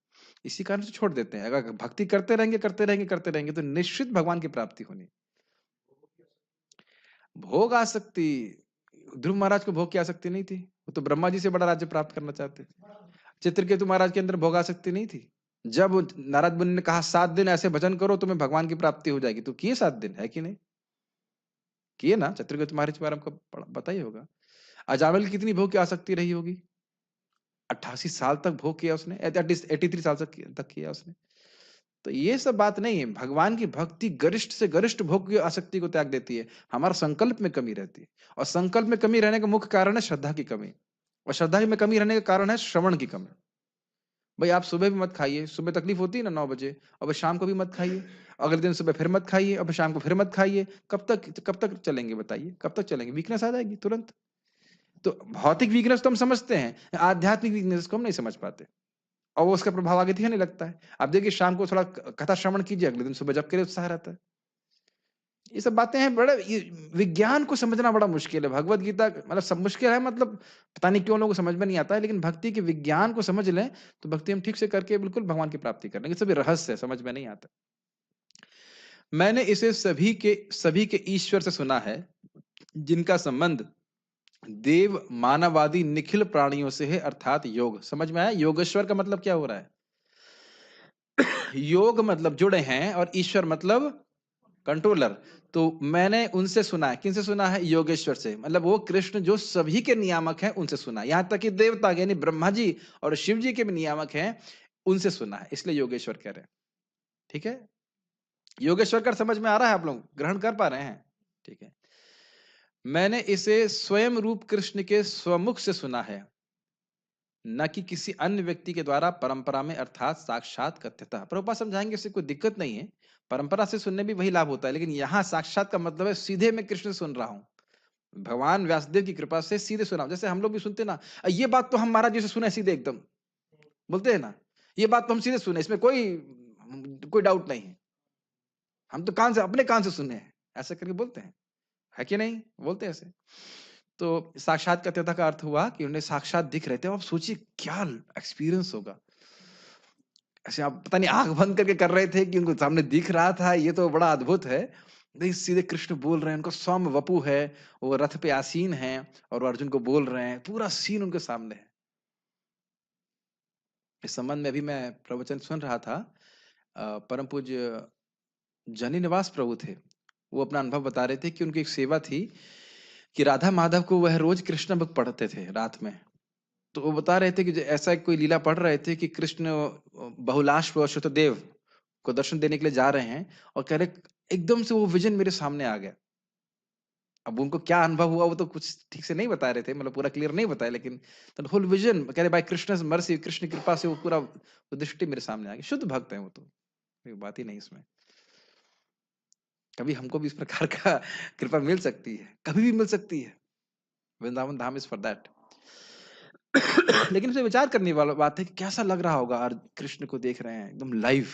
इसी कारण से छोड़ देते हैं। अगर भक्ति करते रहेंगे करते रहेंगे करते रहेंगे तो निश्चित भगवान की प्राप्ति होनी। भोग आसक्ति, ध्रुव महाराज को भोग की आसक्ति नहीं थी, वो तो ब्रह्मा जी से बड़ा राज्य प्राप्त करना चाहते थे। चित्रकेतु महाराज के अंदर भोग आसक्ति नहीं थी। जब नारद मुनि ने कहा 7 दिन ऐसे भजन करो तुम्हें भगवान की प्राप्ति हो जाएगी, तो किए 7 दिन, है कि नहीं? किए ना? चित्रकेतु महाराज के बारे में आपको पता ही होगा। अजामिल की कितनी भोग की आसक्ति रही होगी? 88 साल तक भोग किया उसने, 83 साल तक किया उसने। तो ये सब बात नहीं है, भगवान की भक्ति गरिष्ठ से गरिष्ठ भोग की आसक्ति को त्याग देती है, हमारा संकल्प में कमी रहती है, और संकल्प में कमी रहने का मुख्य कारण है श्रद्धा की कमी, और श्रद्धा में कमी रहने का कारण है श्रवण की कमी। भाई आप सुबह भी मत खाइए, सुबह तकलीफ होती है ना 9 बजे, और शाम को भी मत खाइए, अगले दिन सुबह फिर मत खाइए, और शाम को फिर मत खाइए, कब तक चलेंगे बताइए, कब तक चलेंगे? वीकनेस आ जाएगी तुरंत। तो भौतिक वीकनेस तो हम समझते हैं, आध्यात्मिक वीकनेस को हम नहीं समझ पाते, और वो उसका प्रभाव आगे दिखने लगता है। आप देखिए शाम को थोड़ा कथा श्रवण कीजिए, अगले दिन सुबह जब के लिए उत्साह रहता है। ये सब बातें हैं, बड़े विज्ञान को समझना बड़ा मुश्किल है। भगवत गीता मतलब सब मुश्किल है, मतलब पता नहीं क्यों लोगों को समझ में नहीं आता है, लेकिन भक्ति के विज्ञान को समझ लें तो भक्ति हम ठीक से करके बिल्कुल भगवान की प्राप्ति कर लेंगे। सभी रहस्य है, समझ में नहीं आता। मैंने इसे सभी के ईश्वर से सुना है, जिनका संबंध देव मानवादि निखिल प्राणियों से है, अर्थात योग। समझ में आया? योगेश्वर का मतलब क्या हो रहा है? योग मतलब जुड़े हैं, और ईश्वर मतलब कंट्रोलर। तो मैंने उनसे सुना है, किनसे सुना है? योगेश्वर से, मतलब वो कृष्ण जो सभी के नियामक हैं उनसे सुना है, यहाँ तक कि देवता यानी ब्रह्मा जी और शिव जी के भी नियामक हैं उनसे सुना है, इसलिए योगेश्वर कह रहे हैं। ठीक है, योगेश्वर का समझ में आ रहा है? आप लोग ग्रहण कर पा रहे हैं? ठीक है। मैंने इसे स्वयं रूप कृष्ण के स्वमुख से सुना है, न कि किसी अन्य व्यक्ति के द्वारा परंपरा में, अर्थात साक्षात कथ्यतः। प्रभुपाद समझाएंगे, इससे कोई दिक्कत नहीं है, परंपरा से सुनने भी वही लाभ होता है, लेकिन यहाँ साक्षात का मतलब है सीधे मैं कृष्ण से सुन रहा हूँ, भगवान व्यासदेव की कृपा से सीधे सुना। जैसे हम लोग भी सुनते ना, ये बात तो हम महाराज जी से सुने सीधे, एकदम बोलते हैं ना, ये बात तो हम सीधे सुने, इसमें कोई कोई डाउट नहीं है, हम तो कान से, अपने कान से सुने हैं, ऐसा करके बोलते हैं, है कि नहीं? बोलते हैं ऐसे। तो साक्षात कथ्यता का अर्थ हुआ कि उन्हें साक्षात दिख रहे थे। अब सोचिए क्या एक्सपीरियंस होगा, ऐसे आप पता नहीं आंख बंद करके कर रहे थे कि उनको सामने दिख रहा था, ये तो बड़ा अद्भुत है। नहीं, सीधे कृष्ण बोल रहे हैं, उनको सौम्य वपु है, वो रथ पे आसीन है और वो अर्जुन को बोल रहे हैं, पूरा सीन उनके सामने है। इस संबंध में अभी मैं प्रवचन सुन रहा था, परम पूज्य जनी निवास प्रभु थे, वो अपना अनुभव बता रहे थे कि उनकी एक सेवा थी कि राधा माधव को वह रोज कृष्ण भक्त पढ़ते थे रात में। तो वो बता रहे थे कि ऐसा कोई लीला पढ़ रहे थे कि कृष्ण बहुलाश्व अश्वत्थदेव को दर्शन देने के लिए जा रहे हैं और कह रहे एकदम से वो विजन मेरे सामने आ गया। अब उनको क्या अनुभव हुआ वो तो कुछ ठीक से नहीं बता रहे थे, मतलब पूरा क्लियर नहीं बताया, लेकिन द होल विजन, कह रहे बाय कृष्ण मर्सी, कृष्ण कृपा से वो पूरा वो दृष्टि मेरे सामने आ गई। शुद्ध भक्त है वो तो, कोई बात ही नहीं इसमें। कभी हमको भी इस प्रकार का कृपा मिल सकती है, कभी भी मिल सकती है। वृंदावन धाम इज फॉर दैट। लेकिन उसे विचार करने वाला बात है कि कैसा लग रहा होगा और कृष्ण को देख रहे हैं एकदम लाइव।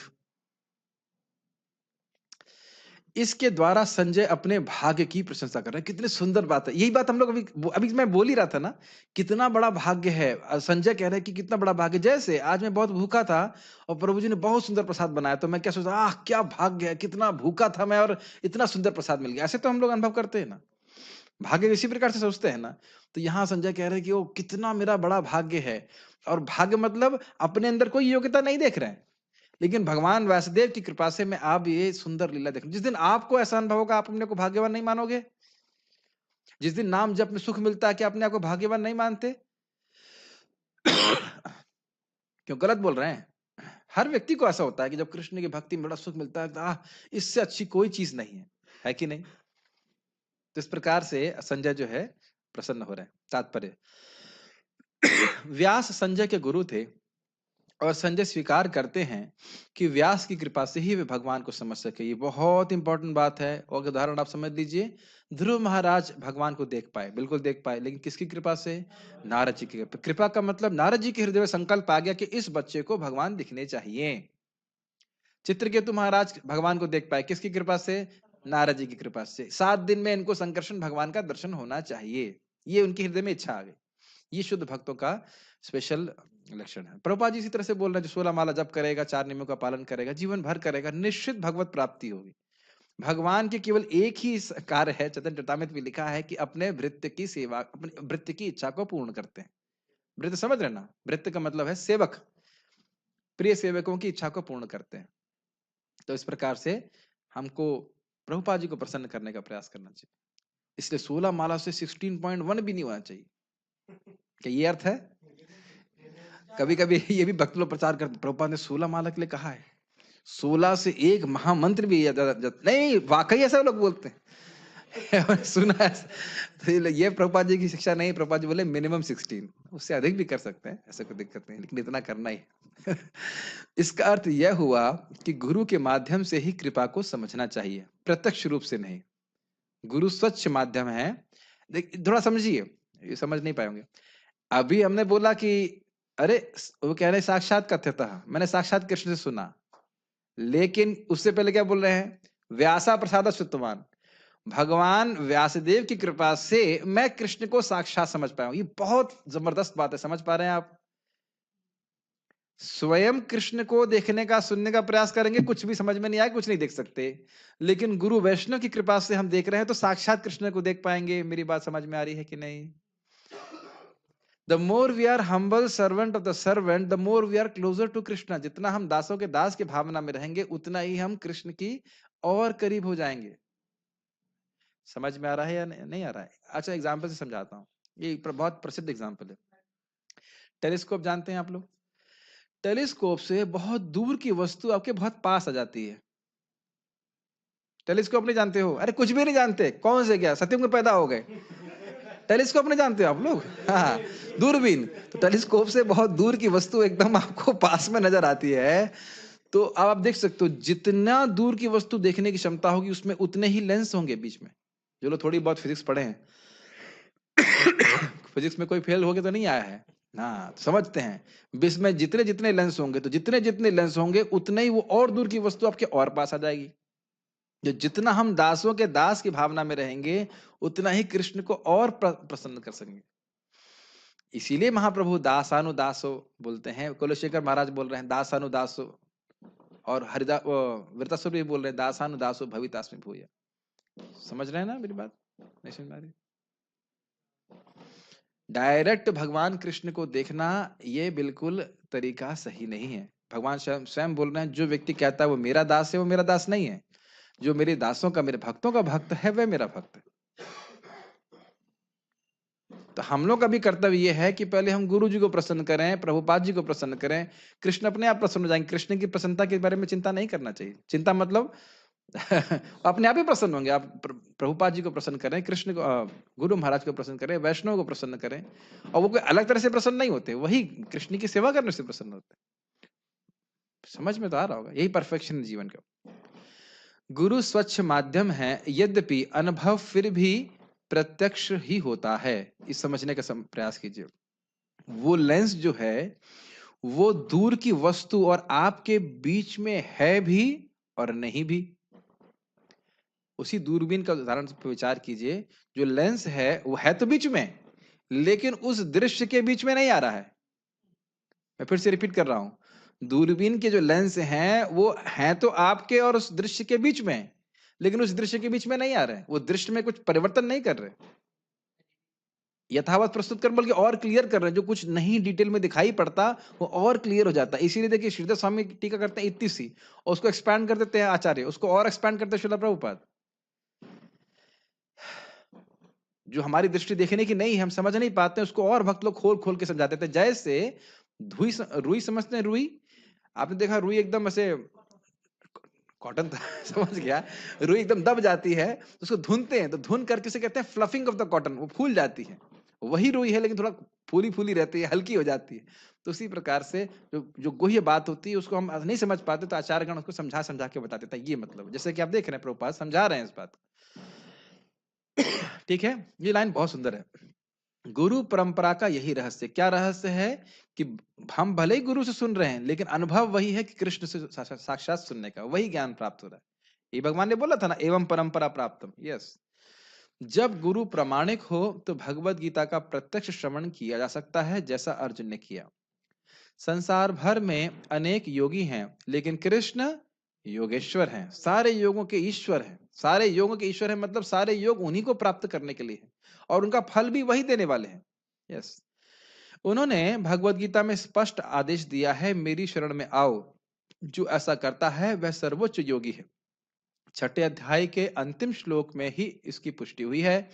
इसके द्वारा संजय अपने भाग्य की प्रशंसा कर रहे हैं, कितनी सुंदर बात है। यही बात हम लोग अभी अभी मैं बोल ही रहा था ना, कितना बड़ा भाग्य है। संजय कह रहे हैं कि कितना बड़ा भाग्य, जैसे आज मैं बहुत भूखा था और प्रभु जी ने बहुत सुंदर प्रसाद बनाया, तो मैं क्या सोचा, आह क्या भाग्य है, कितना भूखा था मैं और इतना सुंदर प्रसाद मिल गया। ऐसे तो हम लोग अनुभव करते हैं ना, भाग्य इसी प्रकार से सोचते हैं ना। तो यहाँ संजय कह रहे हैं कि वो कितना मेरा बड़ा भाग्य है, और भाग्य मतलब अपने अंदर कोई योग्यता नहीं देख रहे हैं, लेकिन भगवान व्यासदेव की कृपा से मैं आप ये सुंदर लीला देख। जिस दिन आपको ऐसा अनुभव होगा, आप अपने को भाग्यवान नहीं मानोगे। जिस दिन नाम जप में सुख मिलता है, क्या अपने आप को भाग्यवान नहीं मानते? क्यों गलत बोल रहे हैं? हर व्यक्ति को ऐसा होता है कि जब कृष्ण की भक्ति में बड़ा सुख मिलता है, इससे अच्छी कोई चीज नहीं है कि नहीं? तो इस प्रकार से संजय जो है प्रसन्न हो रहे हैं। तात्पर्य, व्यास संजय के गुरु थे और संजय स्वीकार करते हैं कि व्यास की कृपा से ही वे भगवान को समझ सके। ये बहुत इंपॉर्टेंट बात है। और उदाहरण आप समझ लीजिए, ध्रुव महाराज भगवान को देख पाए, बिल्कुल देख पाए, लेकिन किसकी कृपा से? नारद जी की कृपा। कृपा का मतलब नारद जी के हृदय में संकल्प आ गया कि इस बच्चे को भगवान दिखने चाहिए। चित्रकेतु महाराज भगवान को देख पाए, किसकी कृपा से? नारद जी की कृपा से। 7 दिन में इनको संकर्षण भगवान का दर्शन होना चाहिए, ये उनके हृदय में इच्छा आ गई। ये शुद्ध भक्तों का स्पेशल लक्षण है। प्रभुपाद जी इसी तरह से बोल रहे हैं, जो 16 माला जप करेगा, 4 नियमों का पालन करेगा, जीवन भर करेगा, निश्चित भगवत प्राप्ति होगी। भगवान के केवल एक ही कार्य है, चैतन्य चरितामृत में लिखा है कि अपने वृत्त की सेवा, अपने वृत्त की इच्छा को पूर्ण करते हैं। वृत्त समझ रहे ना? वृत्त का मतलब है सेवक, प्रिय सेवकों की इच्छा को पूर्ण करते हैं। तो इस प्रकार से हमको प्रभुपाद जी को प्रसन्न करने का प्रयास करना चाहिए। इसलिए 16 माला से 16.1 भी नहीं होना चाहिए। क्या ये अर्थ है? कभी कभी ये भी भक्त लोग प्रचार करते, प्रभुपाद ने 16 माला के लिए कहा है, 16 से एक महामंत्र भी नहीं, वाकई ऐसा लोग बोलते हैं। सुना है तो ये प्रभुपाद जी की शिक्षा नहीं। प्रभुपाद जी बोले मिनिमम 16, उससे अधिक भी कर सकते हैं, ऐसा कोई दिक्कत नहीं, लेकिन इतना करना ही। इसका अर्थ यह हुआ कि गुरु के माध्यम से ही कृपा को समझना चाहिए, प्रत्यक्ष रूप से नहीं। गुरु स्वच्छ माध्यम है। थोड़ा समझिए, ये समझ नहीं पाएंगे। अभी हमने बोला कि अरे वो कह रहे साक्षात कथ्यता, मैंने साक्षात कृष्ण से सुना, लेकिन उससे पहले क्या बोल रहे हैं? व्यासा प्रसाद श्रुतवान, भगवान व्यासदेव की कृपा से मैं कृष्ण को साक्षात समझ पाया हूं। ये बहुत जबरदस्त बात है, समझ पा रहे हैं आप? स्वयं कृष्ण को देखने का, सुनने का प्रयास करेंगे, कुछ भी समझ में नहीं आए, कुछ नहीं देख सकते, लेकिन गुरु वैष्णव की कृपा से हम देख रहे हैं तो साक्षात कृष्ण को देख पाएंगे। मेरी बात समझ में आ रही है कि नहीं? The more we are humble servant of the servant, the more we are closer to Krishna. जितना हम दासों के दास की भावना में रहेंगे, उतना ही हम कृष्ण की और करीब हो जाएंगे। समझ में आ रहा है या नहीं आ रहा है? अच्छा, एग्जाम्पल से समझाता हूँ। ये बहुत प्रसिद्ध एग्जाम्पल है। टेलीस्कोप जानते हैं आप लोग? टेलीस्कोप से बहुत दूर की वस्तु आपके बहुत पास आ जाती है। टेलीस्कोप नहीं जानते हो? अरे कुछ भी नहीं जानते, कौन से क्या सत्ययुग में पैदा हो गए? टेलीस्कोप नहीं जानते हो आप लोग? हाँ, दूरबीन। तो टेलीस्कोप से बहुत दूर की वस्तु एकदम आपको पास में नजर आती है। तो अब आप देख सकते हो, जितना दूर की वस्तु देखने की क्षमता होगी उसमें उतने ही लेंस होंगे बीच में। जो लोग थोड़ी बहुत फिजिक्स पढ़े हैं, फिजिक्स में कोई फेल हो गया तो नहीं आया है ना, समझते हैं। बीच में जितने जितने लेंस होंगे, तो जितने जितने लेंस होंगे उतने ही वो और दूर की वस्तु आपके और पास आ जाएगी। जो जितना हम दासों के दास की भावना में रहेंगे, उतना ही कृष्ण को और प्रसन्न कर सकेंगे। इसीलिए महाप्रभु दासानुदासो बोलते हैं। कुलशेखर महाराज बोल रहे हैं दासानुदासो, और हरिदास वृतासुर भी बोल रहे हैं दासानुदासो भवितास्मि भूय। समझ रहे हैं ना मेरी बात? नहीं समझ रही? डायरेक्ट भगवान कृष्ण को देखना ये बिल्कुल तरीका सही नहीं है। भगवान स्वयं बोल रहे हैं, जो व्यक्ति कहता है वो मेरा दास है, वो मेरा दास नहीं है। जो मेरे दासों का, मेरे भक्तों का भक्त है, वह मेरा भक्त है। तो हम लोग का भी कर्तव्य ये है कि पहले हम गुरु जी को प्रसन्न करें, प्रभुपाद जी को प्रसन्न करें। कृष्ण अपने आप प्रसन्न हो जाएंगे। कृष्ण की प्रसन्नता के बारे में चिंता नहीं करना चाहिए। चिंता मतलब अपने आप ही प्रसन्न होंगे। आप प्रभुपाद जी को प्रसन्न करें, कृष्ण को, गुरु महाराज को प्रसन्न करें, वैष्णव को प्रसन्न करें। और वो कोई अलग तरह से प्रसन्न नहीं होते, वही कृष्ण की सेवा करने से प्रसन्न होते हैं। समझ में तो आ रहा होगा, यही परफेक्शन है जीवन का। गुरु स्वच्छ माध्यम है, यद्यपि अनुभव फिर भी प्रत्यक्ष ही होता है। इस समझने का प्रयास कीजिए। वो लेंस जो है वो दूर की वस्तु और आपके बीच में है भी और नहीं भी। उसी दूरबीन का उदाहरण पर विचार कीजिए। जो लेंस है वो है तो बीच में, लेकिन उस दृश्य के बीच में नहीं आ रहा है। मैं फिर से रिपीट कर रहा हूं, दूरबीन के जो लेंस हैं वो हैं तो आपके और उस दृश्य के बीच में, लेकिन उस दृश्य के बीच में नहीं आ रहे हैं। वो दृश्य में कुछ परिवर्तन नहीं कर रहे, यथावत प्रस्तुत कर, बल्कि और क्लियर कर रहे हैं। जो कुछ नहीं डिटेल में दिखाई पड़ता वो और क्लियर हो जाता है। इसीलिए देखिए, श्रीधर स्वामी टीका करते हैं इतनी सी, और उसको एक्सपैंड कर देते हैं आचार्य, उसको और एक्सपैंड करते हैं श्रील प्रभुपाद। जो हमारी दृष्टि देखने की नहीं है, हम समझ नहीं पाते, उसको और भक्त लोग खोल खोल के समझाते थे। जैसे रुई समझते हैं? रुई आपने देखा? रुई एकदम ऐसे कॉटन था समझ गया। रुई एकदम दब जाती है, तो उसको धुनते हैं, तो धुन करके उसे कहते हैं फ्लफिंग ऑफ द कॉटन। वो फूल जाती है, वही रुई है, लेकिन थोड़ा फूली फूली रहती है, हल्की हो जाती है। तो उसी प्रकार से जो जो गुह्य बात होती है उसको हम नहीं समझ पाते, तो आचार्यगण उसको समझा समझा के बता देता है। ये मतलब जैसे कि आप देख रहे हैं प्रभुपाद समझा रहे हैं इस बात। ठीक है, ये लाइन बहुत सुंदर है। गुरु परंपरा का यही रहस्य। क्या रहस्य है? कि हम भले ही गुरु से सुन रहे हैं, लेकिन अनुभव वही है कि कृष्ण से साक्षात सुनने का, वही ज्ञान प्राप्त हो रहा है। ये भगवान ने बोला था ना, एवं परंपरा प्राप्तम। यस, जब गुरु प्रामाणिक हो तो भगवत गीता का प्रत्यक्ष श्रवण किया जा सकता है, जैसा अर्जुन ने किया। संसार भर में अनेक योगी हैं, लेकिन कृष्ण योगेश्वर हैं, सारे योगों के ईश्वर हैं। सारे योगों के ईश्वर हैं मतलब सारे योग उन्हीं को प्राप्त करने के लिए हैं, और उनका फल भी वही देने वाले हैं। यस, उन्होंने भगवत गीता में स्पष्ट आदेश दिया है, मेरी शरण में आओ। जो ऐसा करता है वह सर्वोच्च योगी है। छठे अध्याय के अंतिम श्लोक में ही इसकी पुष्टि हुई है।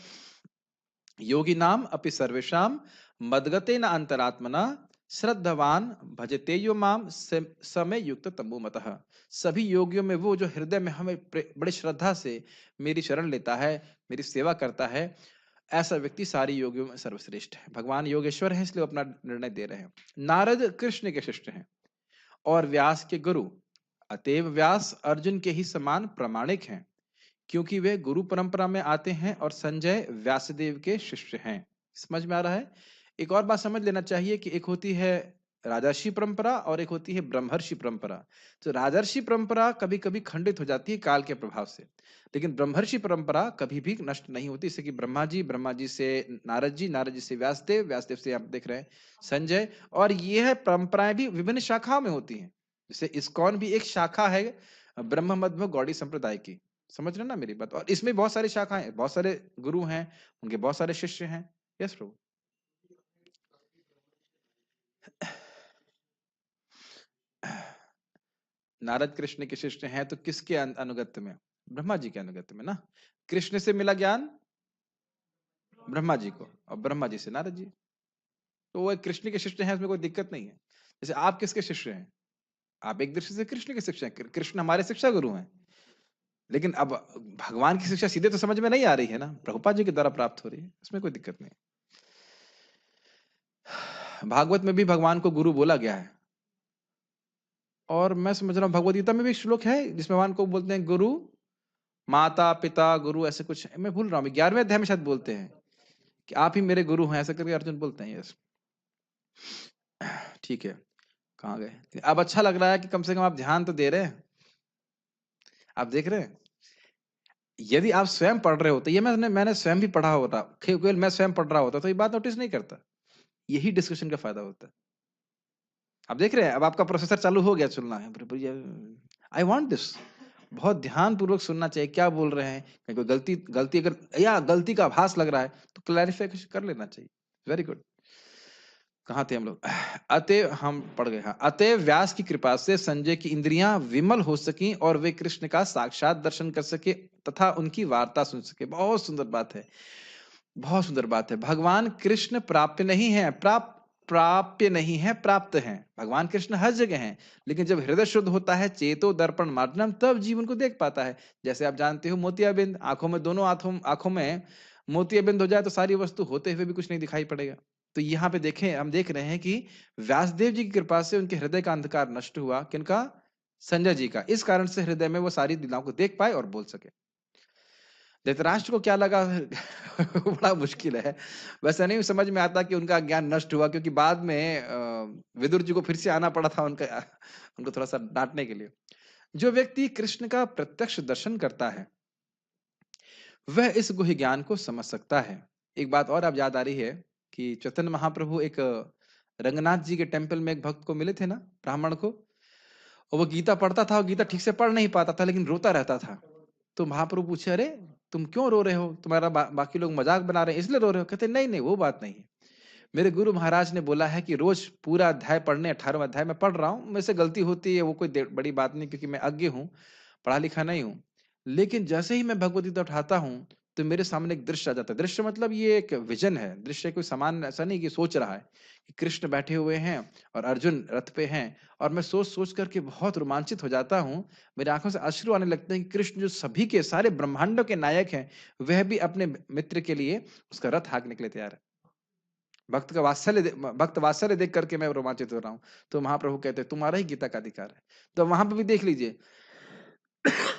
योगी नाम अपि सर्वेशम मदगते न अंतरात्मना श्रद्धावान भजते यो माम समय युक्त तमु मतः। सभी योगियों में वो जो हृदय में हमें बड़ी श्रद्धा से मेरी शरण लेता है, मेरी सेवा करता है, ऐसा व्यक्ति सारी योगियों में सर्वश्रेष्ठ है। भगवान योगेश्वर है, इसलिए अपना निर्णय दे रहे हैं। नारद कृष्ण के शिष्य हैं और व्यास के गुरु, अतएव व्यास अर्जुन के ही समान प्रामाणिक हैं, क्योंकि वे गुरु परंपरा में आते हैं और संजय व्यासदेव के शिष्य हैं। समझ में आ रहा है? एक और बात समझ लेना चाहिए कि एक होती है राजर्षि परंपरा और एक होती है ब्रह्मर्षि परंपरा। तो राजर्षि परंपरा कभी कभी खंडित हो जाती है काल के प्रभाव से, लेकिन ब्रह्मर्षि परंपरा कभी भी नष्ट नहीं होती। जैसे कि ब्रह्मा जी से नारद जी से व्यासदेव, व्यासदेव से आप देख रहे हैं संजय। और यह परंपराएं भी विभिन्न शाखाओं में होती हैं। जैसे इस्कॉन भी एक शाखा है ब्रह्म मध्य गौड़ी संप्रदाय की। समझ रहे हैं ना मेरी बात? और इसमें बहुत सारी शाखाएं, बहुत सारे गुरु हैं, उनके बहुत सारे शिष्य हैं। यस प्रभु। नारद कृष्ण के शिष्य हैं तो किसके अनुगत्य में? ब्रह्मा जी के अनुगत्य में ना। कृष्ण से मिला ज्ञान ब्रह्मा जी को, और ब्रह्मा जी से नारद जी। तो वो कृष्ण के शिष्य हैं, इसमें कोई दिक्कत नहीं है। जैसे आप किसके शिष्य हैं? आप एक दृष्टि से कृष्ण के शिष्य हैं, कृष्ण हमारे शिक्षा गुरु हैं। लेकिन अब भगवान की शिक्षा सीधे तो समझ में नहीं आ रही है ना, प्रभुपाद जी के द्वारा प्राप्त हो रही है, इसमें कोई दिक्कत नहीं। भागवत में भी भगवान को गुरु बोला गया है, और मैं समझ रहा हूँ भगवत गीता में भी एक श्लोक है जिसमें भगवान को बोलते हैं गुरु, माता पिता गुरु, ऐसे कुछ मैं भूल रहा हूँ, 11वें अध्याय में शायद बोलते हैं कि आप ही मेरे गुरु हैं, ऐसा करके अर्जुन बोलते हैं। यस, ठीक है, कहाँ गए? अब अच्छा लग रहा है कि कम से कम आप ध्यान तो दे रहे हैं, आप देख रहे हैं। यदि आप स्वयं पढ़ रहे होते, ये मैंने स्वयं भी पढ़ा होता, केवल मैं स्वयं पढ़ रहा होता तो ये बात नोटिस नहीं करता। यही डिस्कशन का फायदा होता है। आप देख रहे हैं, अब आपका प्रोसेसर चालू हो गया चलना है, आई वांट दिस। बहुत ध्यान पूर्वक सुनना चाहिए क्या बोल रहे हैं, कहीं कोई गलती गलती अगर या गलती का आभास लग रहा है तो क्लैरिफिकेशन कर लेना चाहिए। Very good. कहाँ थे हम लोग? अतएव हम पढ़ गए, हाँ। अतएव व्यास की कृपा से संजय की इंद्रियां विमल हो सकी और वे कृष्ण का साक्षात दर्शन कर सके तथा उनकी वार्ता सुन सके। बहुत सुंदर बात है, बहुत सुंदर बात है। भगवान कृष्ण प्राप्य नहीं है, प्राप्य नहीं है, प्राप्त हैं। भगवान कृष्ण हर जगह हैं, लेकिन जब हृदय शुद्ध होता है, चेतो दर्पण मार्जनम, तब जीवन को देख पाता है। जैसे आप जानते हो मोतियाबिंद, आंखों में, दोनों आंखों में मोतियाबिंद हो जाए तो सारी वस्तु होते हुए भी कुछ नहीं दिखाई पड़ेगा। तो यहाँ पे देखें, हम देख रहे हैं कि व्यासदेव जी की कृपा से उनके हृदय का अंधकार नष्ट हुआ। किनका? संजय जी का। इस कारण से हृदय में वो सारी लीलाओं को देख पाए और बोल सके। धृतराष्ट्र को क्या लगा? बड़ा मुश्किल है। वैसे नहीं समझ में आता कि उनका ज्ञान नष्ट हुआ, क्योंकि बाद में विदुर जी को फिर से आना पड़ा था उनको थोड़ा सा डांटने के लिए। जो व्यक्ति कृष्ण का प्रत्यक्ष दर्शन करता है वह इस गुह्य ज्ञान को समझ सकता है। एक बात और अब याद आ रही है कि चैतन्य महाप्रभु एक रंगनाथ जी के टेम्पल में एक भक्त को मिले थे ना, ब्राह्मण को। और वो गीता पढ़ता था, और गीता ठीक से पढ़ नहीं पाता था, लेकिन रोता रहता था। तो महाप्रभु पूछे, अरे तुम क्यों रो रहे हो? तुम्हारा बाकी लोग मजाक बना रहे हैं इसलिए रो रहे हो? कहते नहीं नहीं, वो बात नहीं है। मेरे गुरु महाराज ने बोला है कि रोज पूरा अध्याय पढ़ने, 18वां अध्याय में पढ़ रहा हूँ, मेरे से गलती होती है, वो कोई बड़ी बात नहीं, क्योंकि मैं अज्ञ हूँ, पढ़ा लिखा नहीं हूँ। लेकिन जैसे ही मैं भगवत गीता उठाता हूँ तो मेरे सामने एक दृश्य आ जाता है। दृश्य मतलब ये एक विजन है। दृश्य कोई सामान ऐसा नहीं कि सोच रहा है कि कृष्ण बैठे हुए हैं और अर्जुन रथ पे हैं, और मैं सोच सोच करके बहुत रोमांचित हो जाता हूँ। मेरी आंखों से अश्रु आने लगते हैं कि कृष्ण जो सभी के सारे ब्रह्मांडों के नायक हैं, वह भी अपने मित्र के लिए उसका रथ हाँकने के लिए तैयार है। भक्त वात्सल्य देख करके मैं रोमांचित हो रहा हूँ। तो महाप्रभु कहते हैं तुम्हारा ही गीता का अधिकार है। तो वहां पर भी देख लीजिए,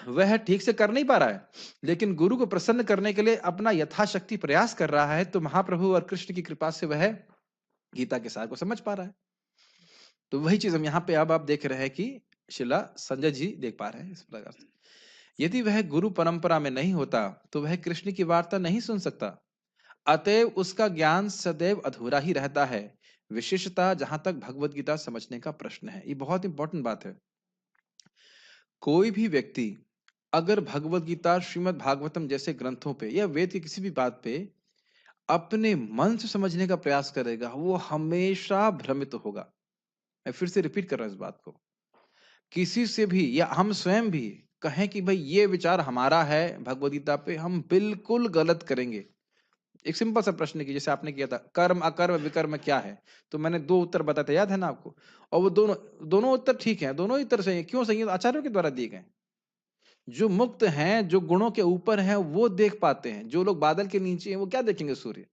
वह ठीक से कर नहीं पा रहा है, लेकिन गुरु को प्रसन्न करने के लिए अपना यथाशक्ति प्रयास कर रहा है। तो महाप्रभु और कृष्ण की कृपा से वह गीता के सार को समझ पा रहा है। तो वही चीज हम यहाँ पे अब आप देख रहे हैं कि शिला संजय जी देख पा रहे हैं इस प्रकार से। यदि वह गुरु परंपरा में नहीं होता तो वह कृष्ण की वार्ता नहीं सुन सकता। अतएव उसका ज्ञान सदैव अधूरा ही रहता है, विशेषता जहां तक भगवत गीता समझने का प्रश्न है। ये बहुत इंपॉर्टेंट बात है। कोई भी व्यक्ति अगर भगवत गीता, श्रीमद् भागवतम जैसे ग्रंथों पे या वेद की किसी भी बात पे अपने मन से समझने का प्रयास करेगा, वो हमेशा भ्रमित होगा। मैं फिर से रिपीट कर रहा हूं इस बात को। किसी से भी या हम स्वयं भी कहें कि भाई ये विचार हमारा है भगवत गीता पे, हम बिल्कुल गलत करेंगे। एक सिंपल सा प्रश्न की जैसे आपने किया था, कर्म अकर्म विकर्म क्या है, तो मैंने दो उत्तर बताए थे, याद है ना आपको? और वो दोनों दोनों उत्तर ठीक है, दोनों ही उत्तर सही है। क्यों सही है? आचार्यों के द्वारा दिए गए। जो मुक्त हैं, जो गुणों के ऊपर हैं, वो देख पाते हैं। जो लोग बादल के नीचे हैं वो क्या देखेंगे? सूर्य।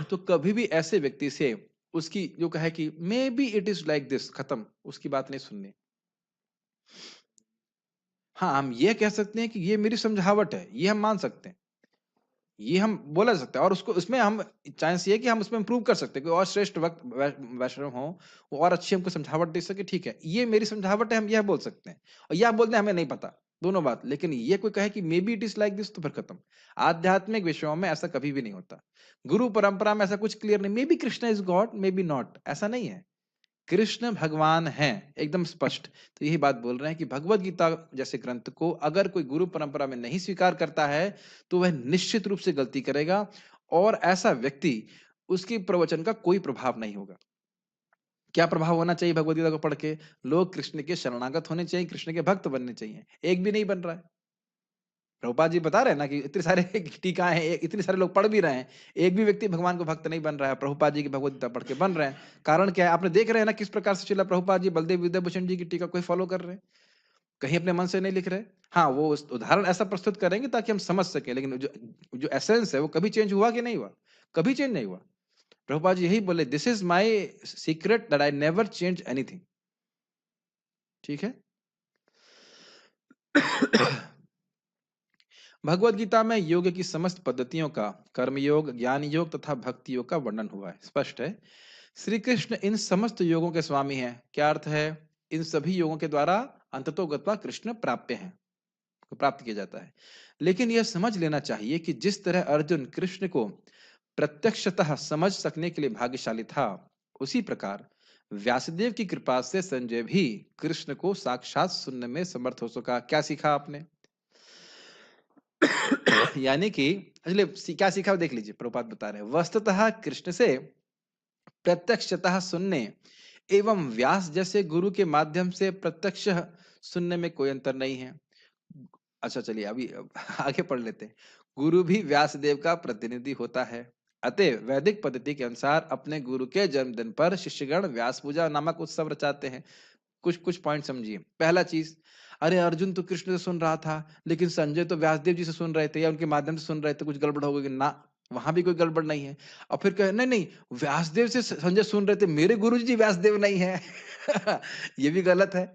तो कभी भी ऐसे व्यक्ति से उसकी जो कहे कि may be it is like this, खत्म, उसकी बात नहीं सुननी। हाँ, हम ये कह सकते हैं कि ये मेरी समझावट है, ये हम मान सकते हैं, ये हम बोला सकते हैं, और उसको उसमें हम चांस ये है कि हम उसमें इम्प्रूव कर सकते हैं। कोई और श्रेष्ठ वक्त वैष्णव हो, वो और अच्छी हमको समझावट दे सके, ठीक है, ये मेरी समझावट है, हम यह बोल सकते हैं। और यह बोलते हैं हमें नहीं पता, दोनों बात। लेकिन ये कोई कहे कि may be it is like this, तो फिर खत्म। आध्यात्मिक विषयों में ऐसा कभी भी नहीं होता। गुरु परंपरा में ऐसा कुछ क्लियर नहीं, may be Krishna is God, may be not, ऐसा नहीं है। कृष्ण भगवान हैं, एकदम स्पष्ट। तो यही बात बोल रहे हैं कि भगवत गीता जैसे ग्रंथ को अगर कोई गुरु परंपरा में नहीं स्वीकार करता है तो वह निश्चित रूप से गलती करेगा, और ऐसा व्यक्ति, उसकी प्रवचन का कोई प्रभाव नहीं होगा। क्या प्रभाव होना चाहिए भगवद गीता को पढ़ के? लोग कृष्ण के शरणागत होने चाहिए, कृष्ण के भक्त बनने चाहिए। एक भी नहीं बन रहा है। प्रभुपाद जी बता रहे हैं ना कि इतने सारे टीकाएं हैं, इतने सारे लोग पढ़ भी रहे हैं, एक भी व्यक्ति भगवान को भक्त नहीं बन रहा है। प्रभुपाद जी की भगवद गीता पढ़ के बन रहे हैं। कारण क्या है? आपने देख रहे हैं ना किस प्रकार से चला प्रभुपाद जी बलदेव विद्याभूषण जी की टीका कोई फॉलो कर रहे हैं, कहीं अपने मन से नहीं लिख रहे। हाँ, वो उदाहरण ऐसा प्रस्तुत करेंगे ताकि हम समझ सके, लेकिन जो जो एसेंस है वो कभी चेंज हुआ कि नहीं हुआ? कभी चेंज नहीं हुआ। प्रभुपाद जी यही बोले, this is my secret that I never change anything. ठीक है। भगवद गीता में योग की समस्त पद्धतियों का, कर्म योग, ज्ञान योग तथा भक्ति योग का वर्णन हुआ है। स्पष्ट है श्री कृष्ण इन समस्त योगों के स्वामी हैं। क्या अर्थ है? इन सभी योगों के द्वारा अंततोगत्वा कृष्ण प्राप्य हैं, प्राप्त किया जाता है। लेकिन यह समझ लेना चाहिए कि जिस तरह अर्जुन कृष्ण को प्रत्यक्षतः समझ सकने के लिए भाग्यशाली था, उसी प्रकार व्यासदेव की कृपा से संजय भी कृष्ण को साक्षात सुनने में समर्थ हो सका। क्या सीखा आपने? यानी कि क्या सीखा देख लीजिए। प्रभुपाद बता रहे हैं, वस्तुतः कृष्ण से प्रत्यक्षतः सुनने एवं व्यास जैसे गुरु के माध्यम से प्रत्यक्ष सुनने में कोई अंतर नहीं है। अच्छा चलिए अभी आगे पढ़ लेते हैं। गुरु भी व्यासदेव का प्रतिनिधि होता है। अतः वैदिक पद्धति के अनुसार अपने गुरु के जन्मदिन पर शिष्यगण व्यास पूजा नामक उत्सव रचाते हैं। कुछ कुछ पॉइंट समझिए। पहला चीज, अरे अर्जुन तो कृष्ण से सुन रहा था, लेकिन संजय तो व्यासदेव जी से सुन रहे थे या उनके माध्यम से सुन रहे थे, कुछ गड़बड़ हो गई ना? वहां भी कोई गड़बड़ नहीं है। और फिर कहे नहीं नहीं, व्यासदेव से संजय सुन रहे थे, मेरे गुरु जी व्यासदेव नहीं है। ये भी गलत है।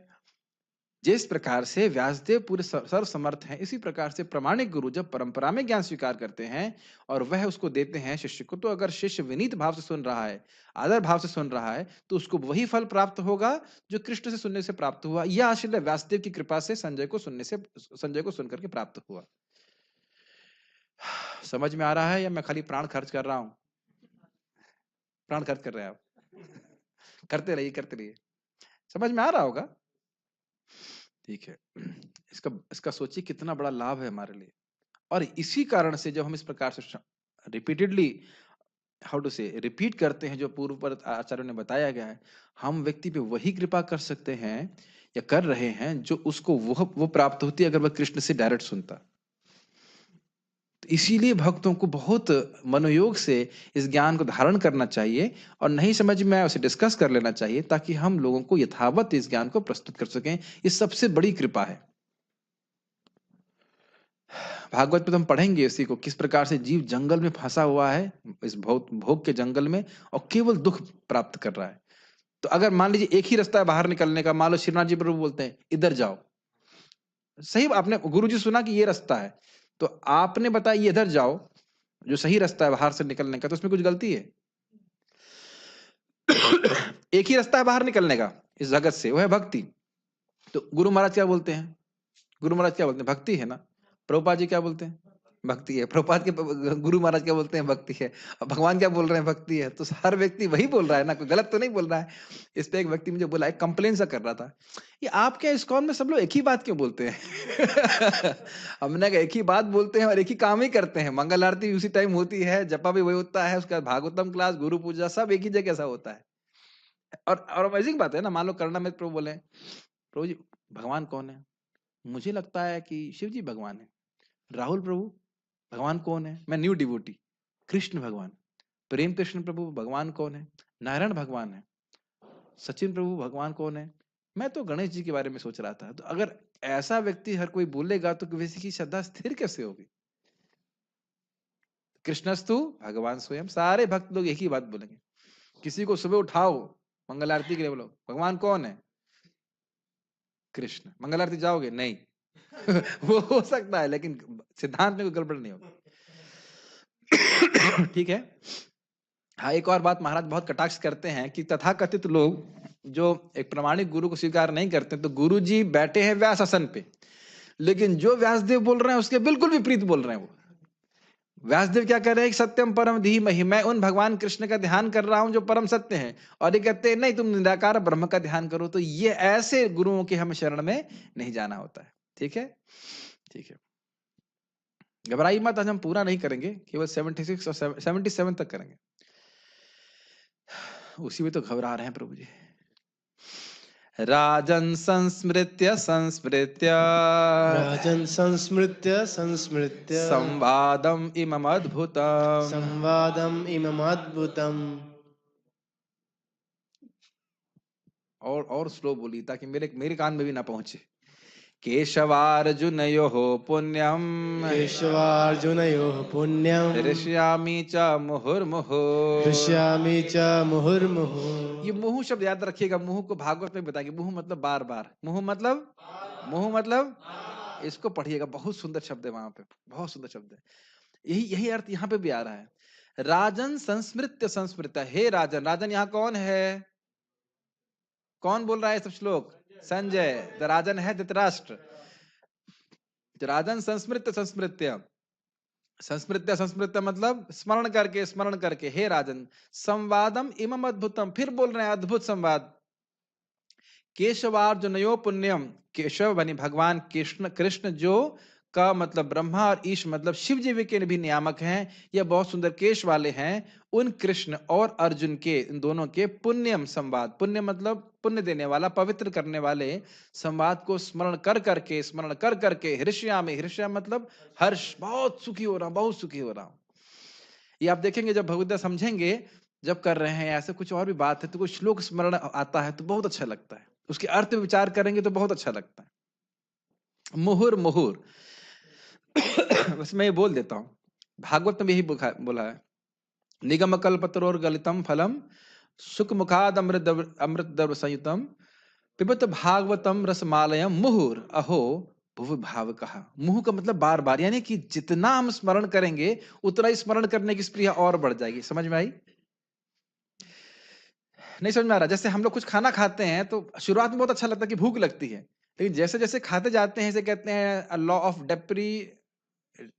जिस प्रकार से व्यासदेव पूरे सर्व समर्थ हैं, इसी प्रकार से प्रमाणिक गुरु जब परंपरा में ज्ञान स्वीकार करते हैं और वह उसको देते हैं शिष्य को, तो अगर शिष्य विनीत भाव से सुन रहा है, आदर भाव से सुन रहा है, तो उसको वही फल प्राप्त होगा जो कृष्ण से सुनने से प्राप्त हुआ। यह आशीर्वाद व्यासदेव की कृपा से संजय को सुनकर के प्राप्त हुआ। समझ में आ रहा है या मैं खाली प्राण खर्च कर रहा हूं? प्राण खर्च कर रहे हैं आप। करते रहिए करते रहिए, समझ में आ रहा होगा। ठीक है। इसका इसका सोचिए कितना बड़ा लाभ है हमारे लिए। और इसी कारण से जब हम इस प्रकार से रिपीटेडली, हाउ टू से, रिपीट करते हैं जो पूर्व पर आचार्यों ने बताया गया है, हम व्यक्ति पे वही कृपा कर सकते हैं या कर रहे हैं जो उसको वो प्राप्त होती है अगर वह कृष्ण से डायरेक्ट सुनता। तो इसीलिए भक्तों को बहुत मनोयोग से इस ज्ञान को धारण करना चाहिए और नहीं समझ में आए उसे डिस्कस कर लेना चाहिए, ताकि हम लोगों को यथावत इस ज्ञान को प्रस्तुत कर सकें। ये सबसे बड़ी कृपा है। भागवत में हम पढ़ेंगे इसी को, किस प्रकार से जीव जंगल में फंसा हुआ है, इस भोग के जंगल में, और केवल दुख प्राप्त कर रहा है। तो अगर मान लीजिए एक ही रास्ता है बाहर निकलने का, मान लो श्रीनाथ जी प्रभु बोलते हैं इधर जाओ, सही आपने गुरु जी सुना कि ये रास्ता है, तो आपने बताया ये इधर जाओ जो सही रास्ता है बाहर से निकलने का, तो उसमें कुछ गलती है? एक ही रास्ता है बाहर निकलने का इस जगत से, वो है भक्ति। तो गुरु महाराज क्या बोलते हैं? गुरु महाराज क्या बोलते हैं? भक्ति है ना। प्रभुपाद जी क्या बोलते हैं? भक्ति है। प्रभुपाद के गुरु महाराज क्या बोलते हैं? भक्ति है। और भगवान क्या बोल रहे हैं? भक्ति है। तो हर व्यक्ति वही बोल रहा है ना, कोई गलत तो नहीं बोल रहा है। इस पे एक व्यक्ति मुझे बोला, एक कंप्लेन सा कर रहा था, ये आप क्या इस्कॉन में सब लोग एक ही बात क्यों बोलते हैं? हमने कहा एक ही बात बोलते हैं और एक ही काम ही करते हैं। मंगल आरती उसी टाइम होती है, जपा भी वही होता है, उसके बाद भागवतम क्लास, गुरु पूजा, सब एक ही जगह ऐसा होता है। और अमेजिंग बात है ना, मान लो करुणा में प्रभु बोले, प्रभु जी भगवान कौन है? मुझे लगता है कि शिव जी भगवान है। राहुल प्रभु भगवान कौन है? मैं न्यू डिवोटी, कृष्ण भगवान। प्रेम कृष्ण प्रभु भगवान कौन है? नारायण भगवान है। सचिन प्रभु भगवान कौन है? मैं तो गणेश जी के बारे में सोच रहा था। तो अगर ऐसा व्यक्ति हर कोई बोलेगा तो किसी की श्रद्धा स्थिर कैसे होगी? कृष्णस्तु भगवान स्वयं। सारे भक्त लोग एक ही बात बोलेंगे। किसी को सुबह उठाओ मंगल आरती के लिए, बोलो भगवान कौन है? कृष्ण। मंगल आरती जाओगे? नहीं। वो हो सकता है, लेकिन सिद्धांत में कोई गड़बड़ नहीं होगी। ठीक है। हाँ, एक और बात महाराज बहुत कटाक्ष करते हैं कि तथाकथित लोग जो एक प्रमाणिक गुरु को स्वीकार नहीं करते, तो गुरु जी बैठे हैं व्यास आसन पे, लेकिन जो व्यासदेव बोल रहे हैं उसके बिल्कुल विपरीत बोल रहे हैं। वो व्यासदेव क्या कर रहे हैं? सत्यम परम धीमहि, मैं उन भगवान कृष्ण का ध्यान कर रहा हूं जो परम सत्य है, और ये कहते हैं नहीं तुम निराकार ब्रह्म का ध्यान करो। तो ये ऐसे गुरुओं के हमें शरण में नहीं जाना होता है। ठीक है, ठीक है, घबराइए मत। आज हम पूरा नहीं करेंगे, केवल 76 और 77 तक करेंगे। उसी में तो घबरा रहे हैं प्रभु जी। राजन् संस्मृत्य संस्मृत्य राजन् संस्मृत्य संस्मृत्य संवादम् इममद्भुतम्। संवादम् इममद्भुतम्। और स्लो बोली ताकि मेरे कान में भी ना पहुंचे। केशवार्जुनयोः पुण्यम केशवार्जुनयोः पुण्यम् हृष्यामि च मुहुर्मुहुः। हृष्यामि च मुहुर्मुहुः। ये मुहु शब्द याद रखिएगा। मुहु को भागवत में बताएंगे। मुहु मतलब बार बार। मुहु मतलब इसको पढ़िएगा। बहुत सुंदर शब्द है वहां पे, बहुत सुंदर शब्द है। यही अर्थ यहाँ पे भी आ रहा है। राजन संस्मृत्य संस्मृत। हे राजन, राजन यहाँ कौन है? कौन बोल रहा है सब श्लोक? संजय। द राजन है धृतराष्ट्र। राजन संस्मृत्य संस्मृत्य संस्मृत्य संस्मृत्य मतलब स्मरण करके हे राजन, संवादम इमम अद्भुतम, फिर बोल रहे हैं अद्भुत संवाद। केशवार्जुनयो पुण्यम, केशव बनी भगवान कृष्ण, कृष्ण जो का मतलब ब्रह्मा और ईश मतलब शिव जी के भी नियामक हैं, यह बहुत सुंदर केश वाले हैं। उन कृष्ण और अर्जुन के, इन दोनों के पुण्यम संवाद, पुण्य मतलब पुण्य देने वाला, पवित्र करने वाले संवाद को स्मरण कर करके हृष्या मतलब हर्ष, बहुत सुखी हो रहा हूं, बहुत सुखी हो रहा हूं। ये आप देखेंगे जब भगवद्गीता समझेंगे, जब कर रहे हैं ऐसे कुछ और भी बात है तो कोई श्लोक स्मरण आता है तो बहुत अच्छा लगता है, उसके अर्थ में विचार करेंगे तो बहुत अच्छा लगता है। मुहुर मुहुर बस मैं ये बोल देता हूं, भागवत में यही बोला है। निगम कल्पतरोर गलितम फलम सुख मुखाद अमृत द्रव संयुतम पिबत भागवतम रसमालयम मुहुर अहो भुव भाव कहा। मुहु का मतलब बार बार, यानी कि जितना हम स्मरण करेंगे उतना ही स्मरण करने की स्प्रिया और बढ़ जाएगी। समझ में आई? नहीं समझ में आ रहा? जैसे हम लोग कुछ खाना खाते हैं तो शुरुआत में बहुत अच्छा लगता है कि भूख लगती है, लेकिन जैसे जैसे खाते जाते हैं, इसे कहते हैं लॉ ऑफ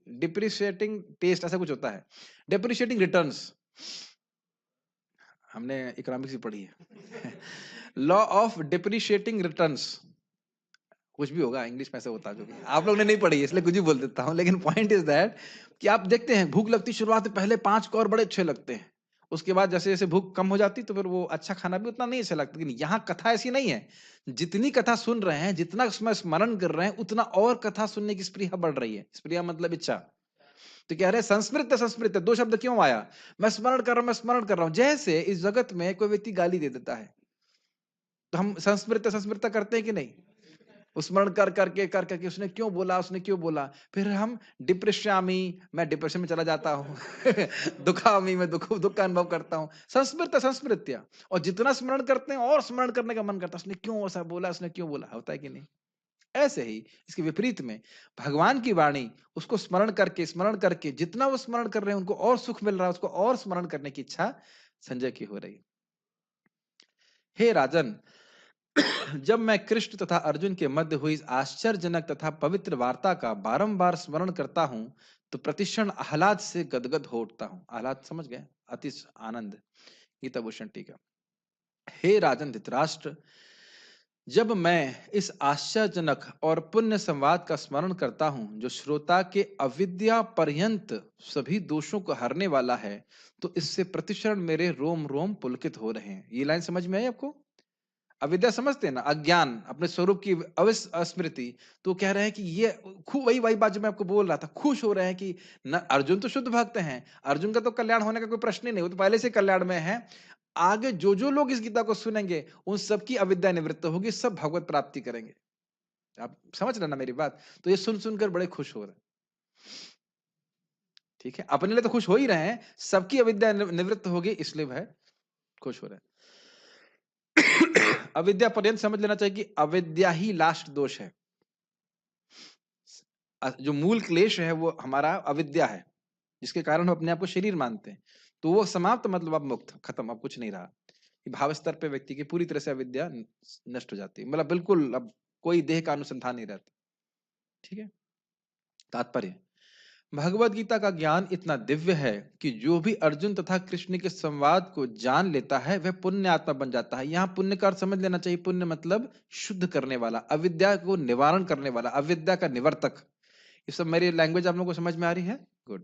डिप्रिशिएटिंग टेस्ट, ऐसा कुछ होता है, डिप्रिशिएटिंग रिटर्न्स, हमने इकोनॉमिक्स ही पढ़ी है। लॉ ऑफ डिप्रिशिएटिंग रिटर्न्स, कुछ भी होगा इंग्लिश में ऐसा होता है, जो भी आप लोग ने नहीं पढ़ी है इसलिए कुछ भी बोल देता हूं, लेकिन पॉइंट इज दैट कि आप देखते हैं भूख लगती शुरुआत में पहले 5 कौर बड़े अच्छे लगते हैं, उसके बाद जैसे जैसे भूख कम हो जाती तो फिर वो अच्छा खाना भी उतना नहीं अच्छा लगता। लेकिन यहाँ कथा ऐसी नहीं है, जितनी कथा सुन रहे हैं, जितना उसमें स्मरण कर रहे हैं, उतना और कथा सुनने की स्प्रिया बढ़ रही है। स्प्रिया मतलब इच्छा। तो कह रहे हैं संस्मृत संस्मृत, दो शब्द क्यों आया? मैं स्मरण कर रहा हूं, मैं स्मरण कर रहा हूं। जैसे इस जगत में कोई व्यक्ति गाली दे देता है तो हम संस्मृत करते हैं कि नहीं? स्मरण कर करके उसने क्यों बोला, फिर हम डिप्रेशामी, मैं डिप्रेशन में चला जाता हूँ। दुखामी, मैं दुख का अनुभव करता हूँ। संस्मृत्य, और जितना स्मरण करते हैं और स्मरण करने का मन करता है, उसने क्यों ऐसा बोला, उसने क्यों बोला, होता है कि नहीं? ऐसे ही इसके विपरीत में भगवान की वाणी, उसको स्मरण करके जितना वो स्मरण कर रहे हैं उनको और सुख मिल रहा है, उसको और स्मरण करने की इच्छा संजय की हो रही। हे राजन, जब मैं कृष्ण तथा अर्जुन के मध्य हुई इस आश्चर्यजनक तथा पवित्र वार्ता का बारंबार स्मरण करता हूं तो प्रतिक्षण आह्लाद से गदगद हो उठता हूं। आह्लाद समझ गए? अति आनंद। गीता भूषण टीका। हे राजन धृतराष्ट्र, जब मैं इस आश्चर्यजनक और पुण्य संवाद का स्मरण करता हूं जो श्रोता के अविद्या पर्यंत सभी दोषों को हरने वाला है, तो इससे प्रतिक्षण मेरे रोम रोम पुलकित हो रहे हैं। ये लाइन समझ में आई आपको? अविद्या समझते हैं ना, अज्ञान, अपने स्वरूप की अस्मृति। तो कह रहे हैं कि ये खूब वही बात जो मैं आपको बोल रहा था, खुश हो रहे हैं कि न, अर्जुन तो शुद्ध भक्त हैं, अर्जुन का तो कल्याण होने का कोई प्रश्न ही नहीं, वो तो पहले से कल्याण में है। आगे जो जो लोग इस गीता को सुनेंगे उन सबकी अविद्या निवृत्त होगी, सब भगवत प्राप्ति करेंगे। आप समझ रहे ना मेरी बात? तो ये सुन सुनकर बड़े खुश हो रहे हैं। ठीक है, अपने लिए तो खुश हो ही रहे हैं, सबकी अविद्या निवृत्त होगी इसलिए वह खुश हो रहे हैं। अविद्या पर्यंत समझ लेना चाहिए कि अविद्या ही लास्ट दोष है। जो मूल क्लेश है वो हमारा अविद्या है, जिसके कारण हम अपने आप को शरीर मानते हैं। तो वो समाप्त मतलब अब मुक्त, खत्म, अब कुछ नहीं रहा। भाव स्तर पे व्यक्ति की पूरी तरह से अविद्या नष्ट हो जाती है, मतलब बिल्कुल अब कोई देह का अनुसंधान नहीं रहता। ठीक है, तात्पर्य, भगवत गीता का ज्ञान इतना दिव्य है कि जो भी अर्जुन तथा कृष्ण के संवाद को जान लेता है वह पुण्य आत्मा बन जाता है। यहाँ पुण्य का अर्थ समझ लेना चाहिए। पुण्य मतलब शुद्ध करने वाला, अविद्या को निवारण करने वाला, अविद्या का निवर्तक। ये सब मेरी लैंग्वेज आप लोगों को समझ में आ रही है? गुड।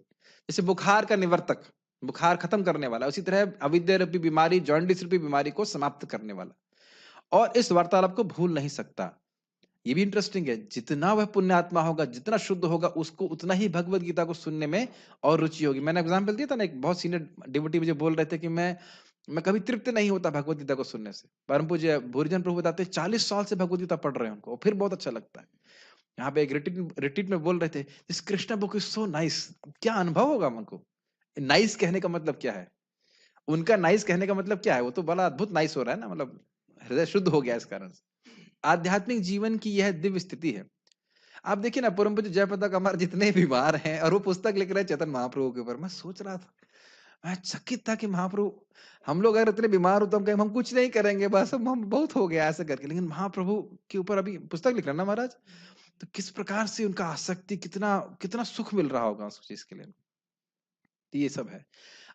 जैसे बुखार का निवर्तक, बुखार खत्म करने वाला, उसी तरह अविद्या रूपी बीमारी, जॉन्डिस रूपी बीमारी को समाप्त करने वाला। और इस वार्तालाप को भूल नहीं सकता। ये भी इंटरेस्टिंग है, जितना वह पुण्यात्मा होगा, जितना शुद्ध होगा, उसको उतना ही भगवत गीता को सुनने में और रुचि होगी। मैंने एग्जांपल दिया था ना, एक बहुत सीनियर डिवोटी मुझे बोल रहे थे कि मैं कभी तृप्त नहीं होता भगवत गीता को सुनने से। परम पूज्य भूरिजन प्रभु बताते हैं 40 साल से भगवत गीता पढ़ रहे हैं उनको, और फिर बहुत अच्छा लगता है। यहाँ पे एक रिट्रीट में बोल रहे थे, this Krishna book is so nice. क्या अनुभव होगा हमको। नाइस कहने का मतलब क्या है, उनका नाइस कहने का मतलब क्या है, वो तो बड़ा अद्भुत नाइस हो रहा है ना, मतलब हृदय शुद्ध हो गया इस कारण से। आध्यात्मिक जीवन की यह दिव्य स्थिति है। आप देखिए ना, परम पूज्य जयप्रदा कमार जितने बीमार हैं और वो पुस्तक लिख रहे हैं चेतन महाप्रभु के ऊपर, मैं सोच रहा था, मैं चकित था कि महाप्रभु, हम लोग अगर इतने बीमार हो तो हम कहें हम कुछ नहीं करेंगे, बस हम बहुत हो गया ऐसा करके, लेकिन महाप्रभु के ऊपर अभी पुस्तक लिख रहे हैं ना महाराज, तो किस प्रकार से उनका आसक्ति, कितना कितना सुख मिल रहा होगा उस चीज के लिए। तो ये सब है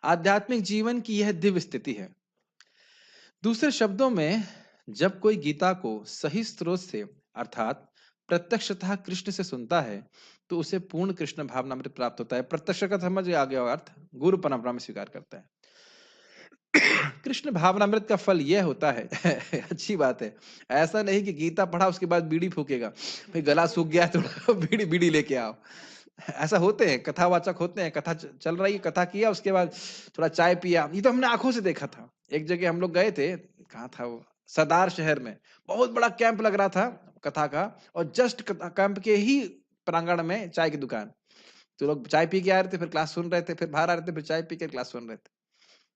आध्यात्मिक जीवन की यह दिव्य स्थिति है। दूसरे शब्दों में, जब कोई गीता को सही स्रोत से अर्थात प्रत्यक्षतः कृष्ण से सुनता है तो उसे पूर्ण कृष्ण भावनामृत प्राप्त होता है। प्रत्यक्ष का समझ आ गया होगा अर्थ, गुरु परंपरा में स्वीकार करता है। कृष्ण भावनामृत का फल यह होता है अच्छी बात है, ऐसा नहीं कि गीता पढ़ा उसके बाद बीड़ी फूकेगा, भाई गला सूख गया थोड़ा बीड़ी बीड़ी लेके आओ। ऐसा होते हैं कथावाचक, होते हैं, कथा चल रही है, कथा किया उसके बाद थोड़ा चाय पिया। ये तो हमने आंखों से देखा था। एक जगह हम लोग गए थे, कहाँ था वो, सदार शहर में, बहुत बड़ा कैंप लग रहा था कथा का, और जस्ट कैंप के ही प्रांगण में चाय की दुकान। तो लोग चाय पी के आ रहे थे, फिर क्लास सुन रहे थे, फिर बाहर आ रहे थे, फिर चाय पी के क्लास सुन रहे थे।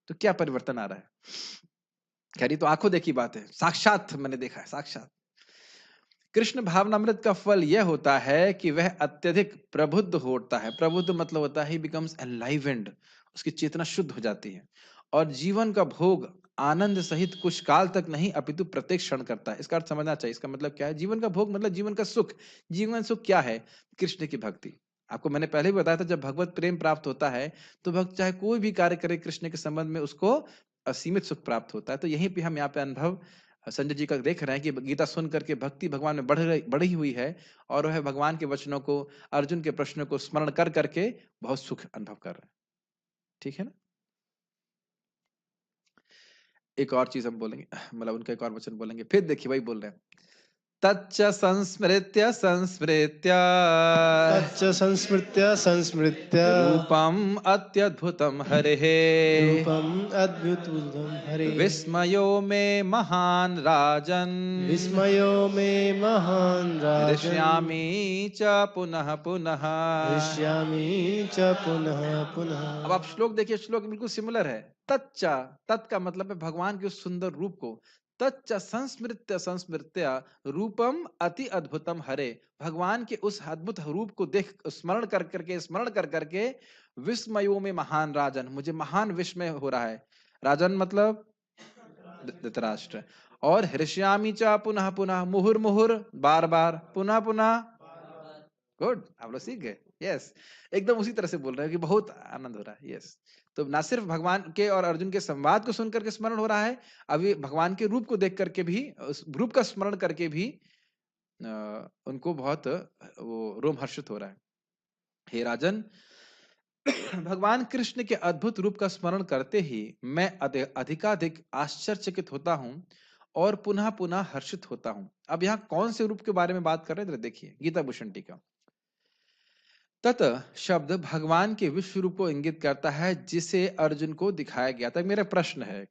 तो क्या परिवर्तन आ रहा है। खैर ये तो आंखों देखी बात है, साक्षात मैंने देखा है, साक्षात। कृष्ण भावनामृत का फल यह होता है कि वह अत्यधिक प्रबुद्ध होता है। प्रबुद्ध मतलब होता है बिकम्स एनलाइवेंड, उसकी चेतना शुद्ध हो जाती है, और जीवन का भोग आनंद सहित कुछ काल तक नहीं अपितु प्रत्येक क्षण करता है। इसका अर्थ समझना चाहिए। इसका मतलब क्या है, जीवन का भोग मतलब जीवन का सुख। जीवन सुख क्या है, कृष्ण की भक्ति। आपको मैंने पहले भी बताया था, जब भगवत प्रेम प्राप्त होता है तो भक्त चाहे कोई भी कार्य करे कृष्ण के संबंध में, उसको असीमित सुख प्राप्त होता है। तो यहीं पे हम यहाँ पे अनुभव संजय जी का देख रहे हैं कि गीता सुन करके भक्ति भगवान में बढ़ी हुई है, और वह भगवान के वचनों को, अर्जुन के प्रश्नों को स्मरण कर करके बहुत सुख अनुभव कर रहे हैं। ठीक है ना। एक और चीज हम बोलेंगे, मतलब उनका एक और वचन बोलेंगे, फिर देखिए वही बोल रहे हैं, तच्च संस्मृत्य संस्मृत्य तच्च संस्मृत्य संस्मृत्य रूपम अत्यद्भुतम हरेः रूपम अद्भुतं हरे विस्मयो मे महान राजन विस्मयो मे महान राजन् हृष्यामि च पुनः पुनः। हृष्यामि च पुनः पुनः। अब आप श्लोक देखिए, श्लोक बिल्कुल सिमिलर है। तच्च, तत् का मतलब है भगवान के उस सुंदर रूप को। तच्च संस्मृत्य संस्मृत्य रूपम अति अद्भुतम हरे, भगवान के उस अद्भुत रूप को देख, स्मरण कर करके विस्मयो में महान राजन, मुझे महान विस्मय हो रहा है। राजन मतलब धृतराष्ट्र। और हृष्यामि च पुनः पुनः, मुहुर मुहुर बार बार, पुनः पुनः। गुड, आप लोग सीख गए। यस, एकदम उसी तरह से बोल रहे हैं कि बहुत आनंद हो रहा है। यस, तो ना सिर्फ भगवान के और अर्जुन के संवाद को सुनकर के स्मरण हो रहा है, अभी भगवान के रूप को देख करके भी, उस रूप का स्मरण करके भी उनको बहुत वो रोमहर्षित हो रहा है। हे राजन, भगवान कृष्ण के अद्भुत रूप का स्मरण करते ही मैं अधिकाधिक आश्चर्यचकित होता हूं और पुनः पुनः हर्षित होता हूं। अब यहाँ कौन से रूप के बारे में बात कर रहे हैं, देखिए गीता भूषण टीका। तत शब्द भगवान के विश्व रूप को इंगित करता है जिसे अर्जुन को दिखाया गया था। मेरा प्रश्न है,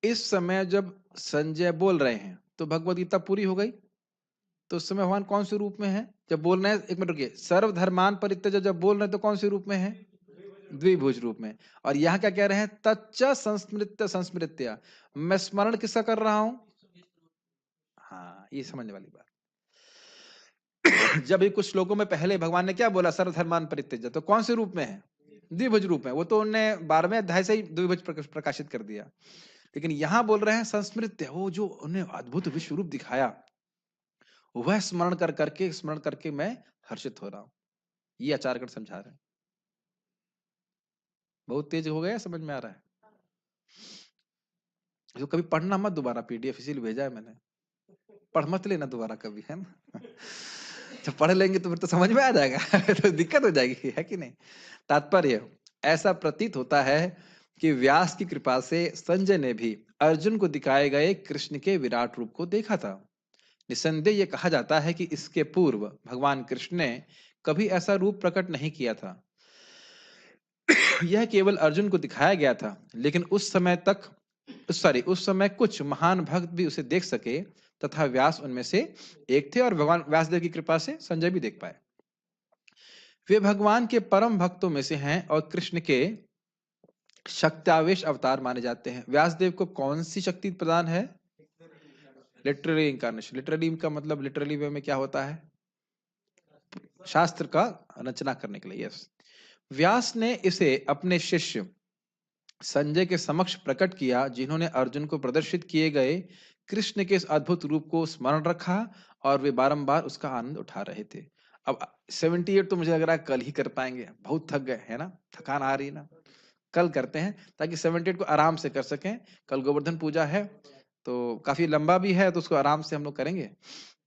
इस समय जब संजय बोल रहे हैं तो भगवद गीता पूरी हो गई, तो उस समय भगवान कौन से रूप में है जब बोल रहे हैं। एक मिनट रुकिए, सर्वधर्मान परित्यज्य जब बोल रहे हैं तो कौन से रूप में है, द्विभुज रूप में। और यहाँ क्या कह रहे हैं, तच्च संस्मृत्य संस्मृत्य, मैं स्मरण किसका कर रहा हूं। हाँ, ये समझने वाली बात। जब भी कुछ श्लोकों में पहले भगवान ने क्या बोला, सर्वधर्मान परित्यज्य, तो कौन से रूप में है, द्विभुज रूप में। वो तो उन्होंने 12वें अध्याय से ही द्विभुज प्रकाशित कर दिया, लेकिन यहां बोल रहे हैं संस्मृत्य, वो जो उन्हें अद्भुत विश्व रूप दिखाया, वह स्मरण करके मैं हर्षित हो रहा हूं। ये आचार्यगण समझा रहे हैं। बहुत तेज हो गया, समझ में आ रहा है। तो कभी पढ़ना मत दोबारा, पीडीएफ इसीलिए भेजा है मैंने, पढ़ मत लेना दोबारा कभी, है ना। जब पढ़ लेंगे तो फिर तो समझ में आ जाएगा तो दिक्कत हो जाएगी, है कि नहीं। तात्पर्य, ऐसा प्रतीत होता है कि व्यास की कृपा से संजय ने भी अर्जुन को दिखाए गए कृष्ण के विराट रूप को देखा था। निसंदेह यह कहा जाता है कि इसके पूर्व भगवान कृष्ण ने कभी ऐसा रूप प्रकट नहीं किया था। यह केवल अर्जुन को दिखाया गया था, लेकिन उस समय कुछ महान भक्त भी उसे देख सके तथा व्यास उनमें से एक थे, और भगवान व्यासदेव की कृपा से संजय भी देख पाए। वे भगवान के परम भक्तों में से हैं और कृष्ण के शक्त्यावेश अवतार माने जाते हैं। व्यासदेव को कौन सी शक्ति प्रदान है? Literally incarnation. लिटरली का मतलब लिटरली वे में क्या होता है? शास्त्र का रचना करने के लिए। यस, व्यास ने इसे अपने शिष्य संजय के समक्ष प्रकट किया, जिन्होंने अर्जुन को प्रदर्शित किए गए कृष्ण के इस अद्भुत रूप को स्मरण रखा और वे बारंबार उसका आनंद उठा रहे थे। अब 78 तो मुझे लग रहा है कल ही कर पाएंगे, बहुत थक गए है ना, थकान आ रही ना। कल करते हैं ताकि 78 को आराम से कर सकें। कल गोवर्धन पूजा है तो काफी लंबा भी है, तो उसको आराम से हम लोग करेंगे।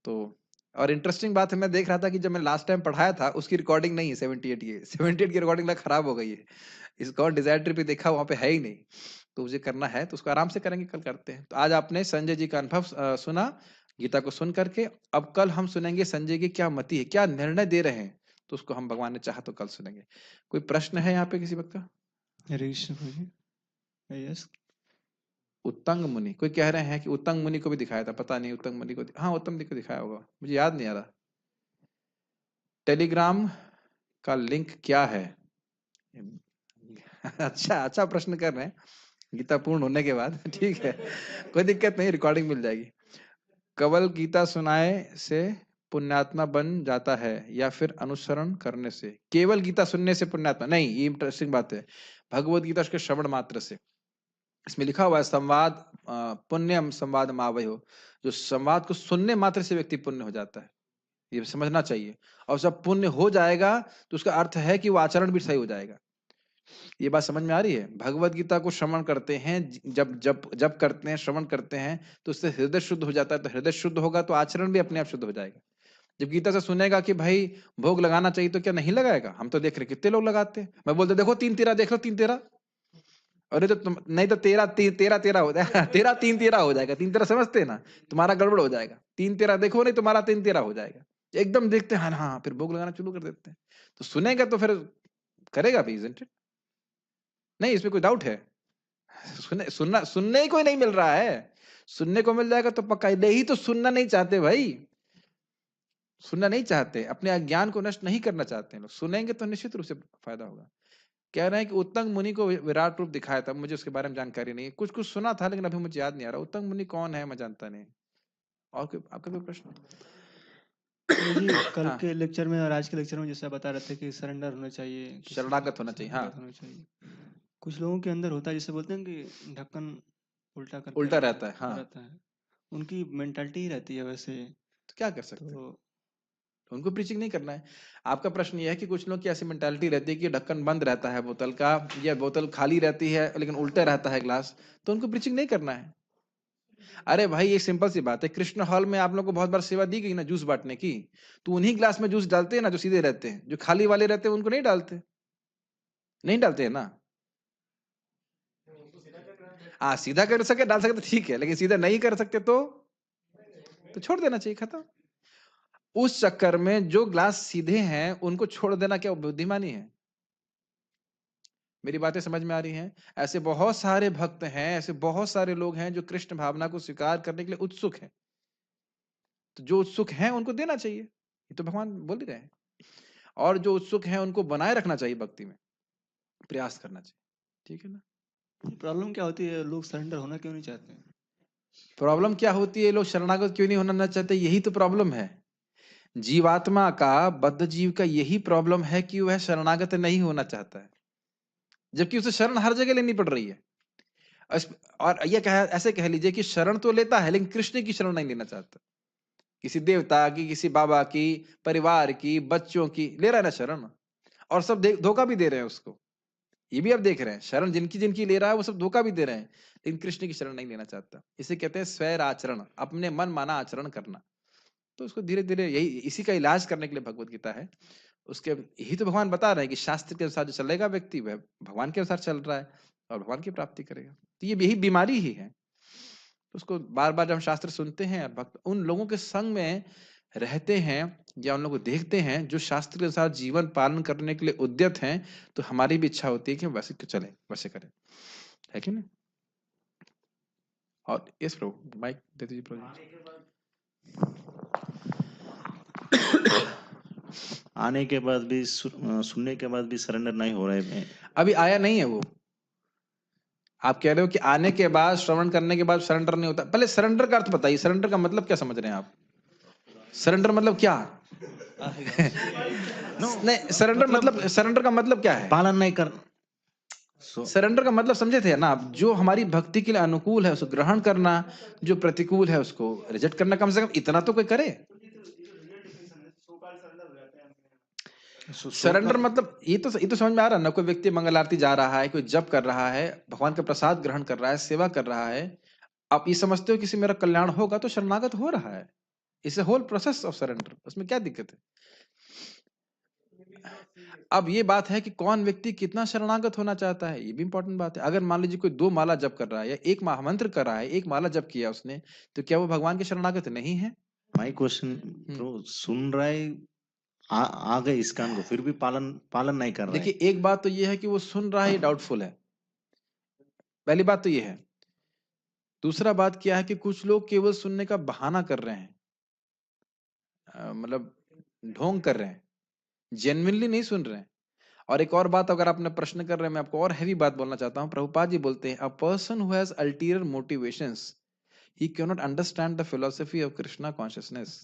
तो और इंटरेस्टिंग बात है, मैं देख रहा था कि जब मैं लास्ट टाइम पढ़ाया था उसकी रिकॉर्डिंग नहीं है 78 की। 78 की रिकॉर्डिंग खराब हो गई है। इसका और डिजायर ट्रिप देखा, वहां पे है ही नहीं, तो मुझे करना है, तो उसको आराम से करेंगे, कल करते हैं। तो आज आपने संजय जी का अनुभव सुना गीता को सुन करके। अब कल हम सुनेंगे संजय की क्या मति है, क्या निर्णय दे रहे हैं, तो उसको हम भगवान ने चाहा तो कल सुनेंगे। कोई प्रश्न है यहाँ पे किसी वक्त का? हरे कृष्ण प्रभु। यस। उत्तंग मुनि, कोई कह रहे हैं कि उत्तंग मुनि को भी दिखाया था, पता नहीं उत्तंग मुनि को, हाँ उत्तम मुनि को दिखाया होगा, मुझे याद नहीं आ रहा। टेलीग्राम का लिंक क्या है? अच्छा प्रश्न कर रहे हैं, गीता पूर्ण होने के बाद। ठीक है, कोई दिक्कत नहीं, रिकॉर्डिंग मिल जाएगी। केवल गीता सुनाए से पुण्यात्मा बन जाता है या फिर अनुसरण करने से? केवल गीता सुनने से पुण्यात्मा नहीं, ये इंटरेस्टिंग बात है। भगवत गीता के श्रवण मात्र से, इसमें लिखा हुआ है संवाद पुण्यम संवाद मावयो, जो संवाद को सुनने मात्र से व्यक्ति पुण्य हो जाता है, ये समझना चाहिए। और जब पुण्य हो जाएगा तो उसका अर्थ है कि वो आचरण भी सही हो जाएगा। ये बात समझ में आ रही है? भगवत गीता को श्रवण करते हैं, जब जब जब करते हैं, श्रवण करते हैं, तो उससे हृदय शुद्ध हो जाता है, तो हृदय शुद्ध होगा तो आचरण भी अपने आप शुद्ध हो जाएगा। जब गीता से सुनेगा कि भाई भोग लगाना चाहिए, तो क्या नहीं लगाएगा? हम तो देख रहे कितने लोग लगाते हैं। मैं बोलते देखो 3 तेरा देख लो, 3 तेरा, अरे तो नहीं तो तेरा तेरा हो जाएगा। तेरा 3 तेरा हो जाएगा, 3 तेरा समझते हैं ना, तुम्हारा गड़बड़ हो जाएगा। 3 तेरा देखो, नहीं तुम्हारा 3 तेरा हो जाएगा। एकदम देखते हैं, हाँ हाँ, फिर भोग लगाना शुरू कर देते हैं। तो सुनेगा तो फिर करेगा भी, isn't it? नहीं, इसमें कोई डाउट है? सुनने ही कोई नहीं मिल रहा है। सुनने को मिल जाएगा तो पक्का, ही तो सुनना नहीं चाहते भाई, सुनना नहीं चाहते, अपने अज्ञान को नष्ट नहीं करना चाहते हैं लोग। सुनेंगे तो निश्चित रूप से फायदा होगा। कह रहे हैं कि उत्तंग मुनि को विराट रूप दिखाया था, मुझे उसके बारे में जानकारी नहीं है। कुछ कुछ सुना था लेकिन अभी मुझे याद नहीं आ रहा। उत्तंग मुनि कौन है, मैं जानता नहीं। और कोई आपका कोई प्रश्न? जी, कल हाँ, के लेक्चर में और आज के लेक्चर में जैसा बता रहे थे कि सरेंडर होना चाहिए, किसी शरणागत होना चाहिए। हाँ, शरणागत होना चाहिए। कुछ लोगों के अंदर होता है, जैसे बोलते हैं कि ढक्कन उल्टा करके उल्टा रहता है। हाँ, रहता है, उनकी मेंटालिटी ही रहती है वैसे। तो क्या कर सकते हैं? तो उनको प्रीचिंग नहीं करना है। आपका प्रश्न यह है कि कुछ लोग की ऐसी मेंटालिटी रहती है कि ढक्कन बंद रहता है बोतल का, या बोतल खाली रहती है लेकिन उल्टा रहता है ग्लास, तो उनको प्रीचिंग नहीं करना है। अरे भाई, ये सिंपल सी बात है। कृष्ण हॉल में आप लोग को बहुत बार सेवा दी गई ना जूस बांटने की, तो उन्हीं ग्लास में जूस डालते हैं ना जो सीधे रहते हैं, जो खाली वाले रहते हैं उनको नहीं डालते, नहीं डालते हैं ना। हाँ, सीधा कर सके डाल सके तो ठीक है, लेकिन सीधा नहीं कर सकते तो छोड़ देना चाहिए, खत्म। उस चक्कर में जो ग्लास सीधे हैं उनको छोड़ देना क्या बुद्धिमानी है? मेरी बातें समझ में आ रही हैं? ऐसे बहुत सारे भक्त हैं, ऐसे बहुत सारे लोग हैं जो कृष्ण भावना को स्वीकार करने के लिए उत्सुक हैं। तो जो उत्सुक हैं उनको देना चाहिए, ये तो भगवान बोल ही रहे हैं। और जो उत्सुक हैं उनको बनाए रखना चाहिए, भक्ति में प्रयास करना चाहिए। ठीक है ना? प्रॉब्लम क्या होती है, लोग सरेंडर होना क्यों नहीं चाहते हैं? प्रॉब्लम क्या होती है, लोग शरणागत क्यों नहीं होना चाहते? यही तो प्रॉब्लम है। जीवात्मा का, बद्ध जीव का यही प्रॉब्लम है कि वह शरणागत नहीं होना चाहता है, जबकि उसे शरण हर जगह लेनी पड़ रही है। और ये ऐसे कह लीजिए कि शरण तो लेता है लेकिन कृष्ण की शरण नहीं लेना चाहता। किसी देवता की, किसी बाबा की, परिवार की, बच्चों की ले रहा है ना शरण, और सब धोखा भी दे रहे हैं उसको। ये भी आप देख रहे हैं, शरण जिनकी जिनकी ले रहा है वो सब धोखा भी दे रहे हैं, लेकिन कृष्ण की शरण नहीं लेना चाहता। इसे कहते हैं स्वैर आचरण, अपने मन माना आचरण करना। तो उसको धीरे धीरे, यही इसी का इलाज करने के लिए भगवत गीता है। उसके यही तो भगवान बता रहे हैं कि शास्त्र के अनुसार जो चलेगा व्यक्ति, वह भगवान के अनुसार चल रहा है और भगवान की प्राप्ति करेगा। तो ये यही बीमारी ही है। उसको बार बार जब हम शास्त्र सुनते हैं, भक्त उन लोगों के संग में रहते हैं या उन लोगों को देखते हैं जो शास्त्र के अनुसार जीवन पालन करने के लिए उद्यत हैं, तो हमारी भी इच्छा होती है कि हम वैसे चलें, वैसे करें, है कि नहीं? और यस प्रभु, माइक दे दीजिए प्रभु जी। आने के बाद भी सुनने के बाद भी सरेंडर नहीं हो रहा है। अभी आया नहीं है वो। आप कह रहे हो कि आने के बाद, श्रवण करने के बाद सरेंडर नहीं होता। पहले सरेंडर का अर्थ बताइए, सरेंडर का मतलब क्या समझ रहे हैं आप? सरेंडर मतलब क्या? नहीं, सरेंडर मतलब सरेंडर का मतलब क्या है? पालन नहीं कर। सरेंडर का मतलब समझे थे ना आप? जो हमारी भक्ति के लिए अनुकूल है उसको ग्रहण करना, जो प्रतिकूल है उसको रिजेक्ट करना। कम से कम इतना तो कोई करे। सरेंडर मतलब ये तो समझ में आ रहा है ना। कोई व्यक्ति मंगल आरती जा रहा है, कोई जप कर रहा है, भगवान का प्रसाद ग्रहण कर रहा है, सेवा कर रहा है, आप ये समझते हो किसी मेरा कल्याण होगा, तो शरणागत हो रहा है। इसे होल प्रोसेस ऑफ सरेंडर, उसमें क्या दिक्कत है? अब ये बात है कि कौन व्यक्ति कितना शरणागत होना चाहता है, ये भी इंपॉर्टेंट बात है। अगर मान लीजिए कोई 2 माला जप कर रहा है या 1 महामंत्र कर रहा है, 1 माला जप किया उसने, तो क्या वो भगवान के शरणागत नहीं है? माय क्वेश्चन तो सुन रहा है, आ गए इस कान को, फिर भी पालन नहीं कर रहा है। देखिए, एक बात तो ये है कि वो सुन रहा है, ये डाउटफुल है। पहली बात तो ये है। दूसरा बात क्या है कि कुछ लोग केवल सुनने का बहाना कर रहे हैं, मतलब ढोंग कर रहे हैं, जेन्युइनली नहीं सुन रहे हैं। और एक और बात, अगर आपने प्रश्न कर रहे हैं, मैं आपको और हैवी बात बोलना चाहता हूं। प्रभुपाद जी बोलते हैं, a person who has ulterior motivations, he cannot understand the philosophy of Krishna consciousness.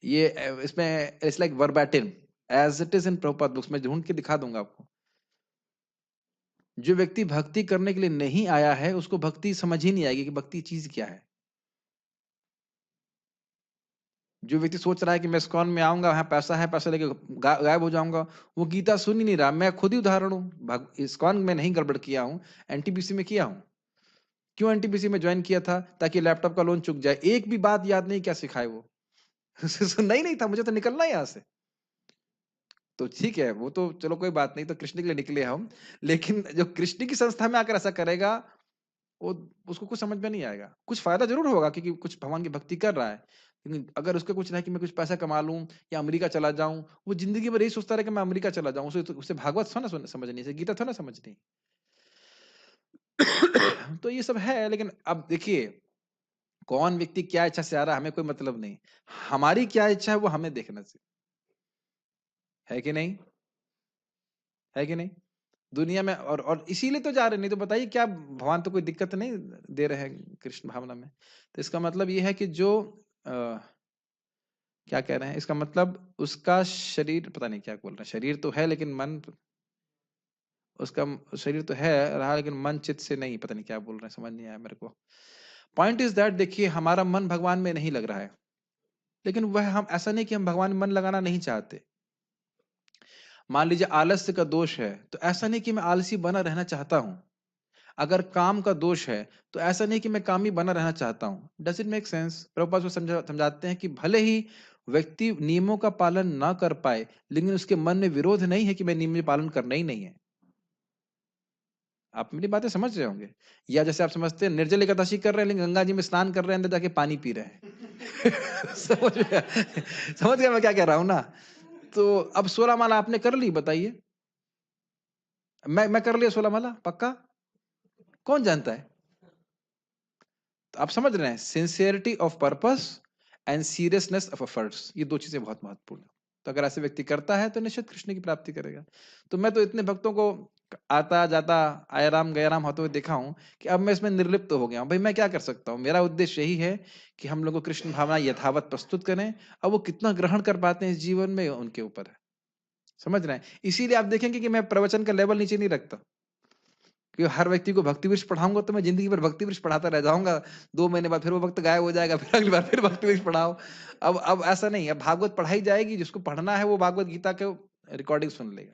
ये इसमें it's like verbatim as it is in Prabhupada books. मैं ढूंढ के दिखा दूंगा आपको। जो व्यक्ति भक्ति करने के लिए नहीं आया है, उसको भक्ति समझ ही नहीं आएगी कि भक्ति चीज क्या है। जो व्यक्ति सोच रहा है कि मैं इस्कॉन में आऊंगा, वहां पैसा है, पैसा लेके गायब हो जाऊंगा, वो गीता सुन ही नहीं रहा। मैं खुद ही उदाहरण हूँ। इस्कॉन में नहीं गड़बड़ किया हूँ, एनटीपीसी में किया हूँ। क्यों एनटीपीसी में ज्वाइन किया था? ताकि लैपटॉप का लोन चुक जाए। एक भी बात याद नहीं, क्या सिखाए वो। सुनना ही नहीं था, मुझे तो निकलना है यहाँ से। तो ठीक है, वो तो चलो कोई बात नहीं, तो कृष्ण के लिए निकले हम। लेकिन जो कृष्ण की संस्था में आकर ऐसा करेगा, वो उसको कुछ समझ में नहीं आएगा। कुछ फायदा जरूर होगा क्योंकि कुछ भगवान की भक्ति कर रहा है, लेकिन अगर उसका कुछ रहा कि मैं कुछ पैसा कमा लूं या अमेरिका चला जाऊं, वो जिंदगी भर यही सोचता रहे कि मैं अमेरिका चला जाऊं। उसे भागवत थोड़ा ना समझनी, से गीता थोड़ा ना समझनी। तो ये सब है। लेकिन अब देखिए, कौन व्यक्ति क्या इच्छा से आ रहा है, हमें कोई मतलब नहीं। हमारी क्या इच्छा है वो हमें देखना चाहिए, है कि नहीं? है कि नहीं? दुनिया में और इसीलिए तो जा रहे, नहीं तो बताइए क्या भगवान तो कोई दिक्कत नहीं दे रहे हैं कृष्ण भावना में। तो इसका मतलब ये है कि जो क्या कह रहे हैं, इसका मतलब उसका शरीर, पता नहीं क्या बोल रहे हैं, शरीर तो है लेकिन मन, उसका शरीर तो है रहा लेकिन मन चित्त से नहीं, पता नहीं क्या बोल रहे हैं, समझ नहीं आया मेरे को। पॉइंट इज दैट, देखिए हमारा मन भगवान में नहीं लग रहा है, लेकिन वह हम ऐसा नहीं कि हम भगवान में मन लगाना नहीं चाहते। मान लीजिए आलस्य का दोष है, तो ऐसा नहीं कि मैं आलसी बना रहना चाहता हूं। अगर काम का दोष है, तो ऐसा नहीं कि मैं कामी बना रहना चाहता हूं। Does it make sense? Prabhupada समझाते हैं कि भले ही व्यक्ति नियमों का पालन ना कर पाए, लेकिन उसके मन में विरोध नहीं है कि मैं नियम पालन करना ही नहीं है। आप मेरी बातें समझ रहे होंगे। या जैसे आप समझते हैं निर्जल एकादशी कर रहे हैं, लेकिन गंगा जी में स्नान कर रहे हैं, अंदर जाके पानी पी रहे हैं। समझ गया मैं क्या कह रहा हूं ना? तो अब 16 माला आपने कर ली, बताइए। मैं कर लिया 16 माला पक्का? कौन जानता है? तो आप समझ रहे हैं, sincerity of purpose and seriousness of efforts, ये 2 चीजें बहुत महत्वपूर्ण है। तो अगर ऐसे व्यक्ति करता है तो निश्चित कृष्ण की प्राप्ति करेगा। तो मैं तो इतने भक्तों को आता जाता, आया राम गया राम होते हुए देखा हूं कि अब मैं इसमें निर्लिप्त हो गया हूं। भाई मैं क्या कर सकता हूं? मेरा उद्देश्य यही है कि हम लोग को कृष्ण भावना यथावत प्रस्तुत करें। अब वो कितना ग्रहण कर पाते हैं इस जीवन में, उनके ऊपर है। समझ रहे हैं? इसीलिए आप देखेंगे कि मैं प्रवचन का लेवल नीचे नहीं रखता, कि हर व्यक्ति को भक्ति वृक्ष पढ़ाऊंगा तो मैं जिंदगी भर भक्ति वृक्ष पढ़ाता रह जाऊंगा। 2 महीने बाद फिर वो वक्त गायब हो जाएगा, फिर अगली बार फिर भक्ति वृक्ष पढ़ाओ। अब ऐसा नहीं है। भागवत पढ़ाई जाएगी, जिसको पढ़ना है वो भागवत गीता के रिकॉर्डिंग सुन लेगा।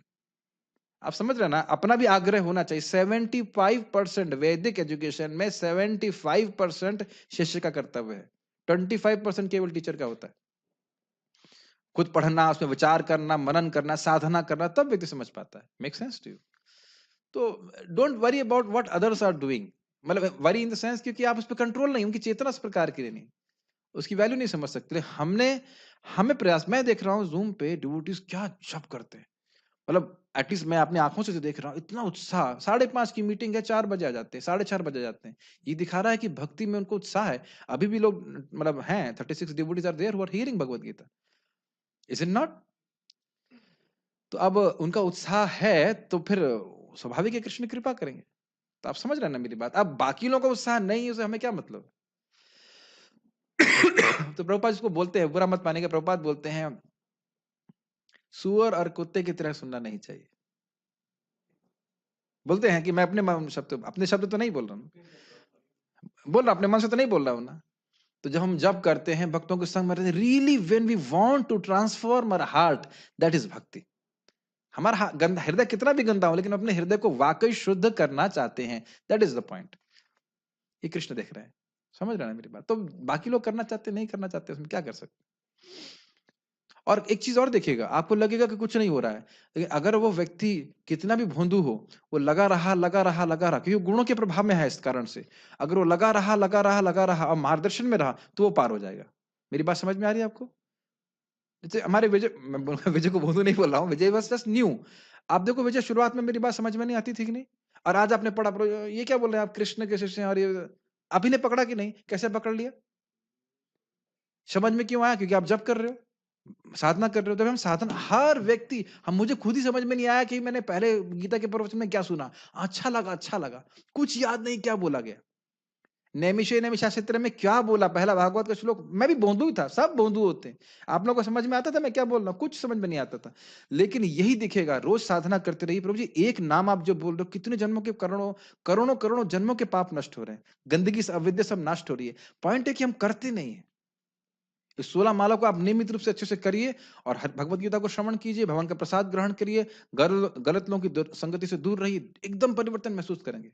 आप समझ रहे हैं ना? अपना भी आग्रह होना चाहिए। 75% वैदिक एजुकेशन में 75% शिष्य का कर्तव्य है, 25% केवल टीचर का होता है। खुद पढ़ना, उसमें विचार करना, मनन करना, साधना करना, तब व्यक्ति समझ पाता है। Make sense to you? तो don't worry about what others are doing. मतलब वरी इन द सेंस क्योंकि आप उस पर कंट्रोल नहीं, उनकी चेतना उस प्रकार की नहीं, उसकी वैल्यू नहीं समझ सकते। हमें प्रयास, मैं देख रहा हूँ जूम पे डिवोटीज क्या जप करते हैं, मतलब एटलीस्ट मैं अपनी आंखों से देख रहा हूँ, इतना उत्साह। 5:30 की मीटिंग है, 4 बजे आ जाते हैं, 4:30 बजे जाते हैं। ये दिखा रहा है कि भक्ति में उनको उत्साह है। अभी भी लोग मतलब हैं 36 devotees are there who are hearing Bhagavad Gita, is it not? तो अब उनका उत्साह है तो फिर स्वाभाविक है कृष्ण कृपा करेंगे। तो आप समझ रहे हैं ना मेरी बात? अब बाकी लोगों का उत्साह नहीं है, उसे हमें क्या मतलब? तो प्रभुपाद इसको बोलते हैं, बुरा मत मानेंगे, प्रभुपाद बोलते हैं सुअर और कुत्ते की तरह सुनना नहीं चाहिए। बोलते हैं कि मैं अपने शब्द तो नहीं बोल रहा हूँ, बोल रहा अपने मन से तो नहीं बोल रहा हूँ ना। तो जब हम जप करते हैं भक्तों के संग में रहते, really when we want to transform our heart, that is bhakti. हमारा गंदा हृदय कितना भी गंदा हो, लेकिन अपने हृदय को वाकई शुद्ध करना चाहते हैं, दैट इज द पॉइंट। ये कृष्ण देख रहे हैं, समझ रहे हैं मेरी बात? तो बाकी लोग करना चाहते नहीं करना चाहते, उसमें क्या कर सकते। और एक चीज और देखिएगा, आपको लगेगा कि कुछ नहीं हो रहा है, लेकिन अगर वो व्यक्ति कितना भी भोंदू हो, वो लगा रहा, क्योंकि गुणों के प्रभाव में है। इस कारण से अगर वो लगा रहा और मार्गदर्शन में रहा तो वो पार हो जाएगा। मेरी बात समझ में आ रही है आपको? जैसे हमारे विजय, विजय को भोंदू नहीं बोल रहा हूँ, विजय बस जस्ट न्यू। आप देखो विजय, शुरुआत में मेरी बात समझ में नहीं आती थी कि नहीं, और आज आपने पढ़ा, ये क्या बोल रहे हैं आप, कृष्ण के शिष्य हैं, और ये अभी ने पकड़ा कि नहीं, कैसे पकड़ लिया? समझ में क्यों आया? क्योंकि आप जब कर रहे हो, साधना कर रहे हो। जब हम साधना, हर व्यक्ति, हम, मुझे खुद ही समझ में नहीं आया कि मैंने पहले गीता के प्रवचन में क्या सुना, अच्छा लगा, कुछ याद नहीं क्या बोला गया। नैमिषे नैमिषारण्य में क्या बोला, पहला भागवत का श्लोक, मैं भी भोंदू ही था, सब भोंदू होते हैं। आप लोगों को समझ में आता था मैं क्या बोल रहा हूँ? कुछ समझ में नहीं आता था। लेकिन यही दिखेगा, रोज साधना करते रहिए। प्रभु जी एक नाम आप जो बोल रहे हो, कितने जन्मों के करोड़ों जन्मों के पाप नष्ट हो रहे हैं, गंदगी से अविद्या सब नष्ट हो रही है। पॉइंट है कि हम करते नहीं है। इस 16 माला को आप नियमित रूप से अच्छे से करिए, और भगवत गीता को श्रवण कीजिए, भगवान का प्रसाद ग्रहण करिए, गलत लोगों की संगति से दूर रहिए, एकदम परिवर्तन महसूस करेंगे।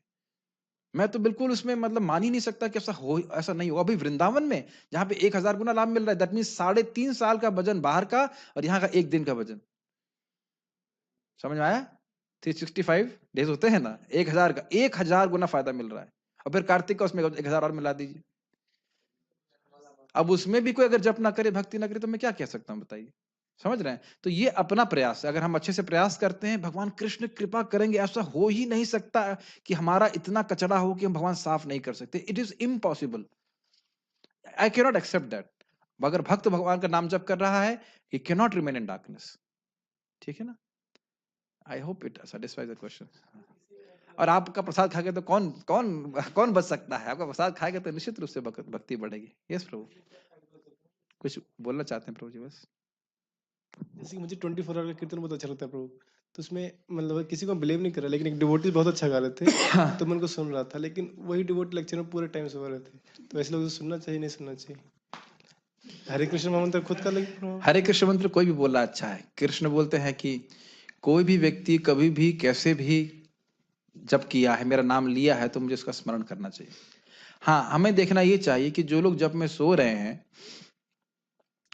मैं तो बिल्कुल उसमें मतलब मान ही नहीं सकता कि ऐसा नहीं होगा। अभी वृंदावन में जहाँ पे 1000 गुना लाभ मिल रहा है, दैट मीन 3.5 साल का भजन बाहर का, और यहाँ का 1 दिन का भजन। समझ में आया? 365 डेज होते हैं ना, 1000 का 1000 गुना फायदा मिल रहा है। और फिर कार्तिक का उसमें 1000 और मिला दीजिए। अब उसमें भी कोई अगर जप ना करे, भक्ति ना करे, तो मैं क्या कह सकता हूँ बताइए? समझ रहे हैं? तो ये अपना प्रयास है। अगर हम अच्छे से प्रयास करते हैं, भगवान कृष्ण कृपा करेंगे। ऐसा हो ही नहीं सकता कि हमारा इतना कचरा हो कि हम भगवान साफ नहीं कर सकते। It is impossible, I can not accept that. अगर भक्त भगवान का नाम जप कर रहा है, he can not remain in darkness. ठीक है ना? I hope it satisfies the question. और आपका प्रसाद खाएगा तो कौन कौन कौन बच सकता है? आपका प्रसाद खाएगा तो निश्चित रूप से भक्ति बढ़ेगी। यस प्रभु, कुछ बोलना चाहते हैं प्रभु जी? बस जैसे कि मुझे 24 आवर का कीर्तन बहुत अच्छा लगता है प्रभु, तो उसमें मतलब किसी को ब्लेम नहीं कर रहा, लेकिन एक डिवोटी बहुत अच्छा गा रहे थे तो मैं उनको सुन रहा था, लेकिन वही डिवोटी लेक्चर में पूरे टाइम सो रहे थे। तो ऐसे लोग सुनना चाहिए नहीं सुनना चाहिए? हरे कृष्ण महामंत्र खुद का लगे। हरे कृष्ण मंत्र कोई भी बोला अच्छा है। कृष्ण बोलते हैं कि कोई भी व्यक्ति कभी भी कैसे भी जप किया है, मेरा नाम लिया है, तो मुझे उसका स्मरण करना चाहिए। हाँ, हमें देखना ये चाहिए कि जो लोग जप में सो रहे हैं,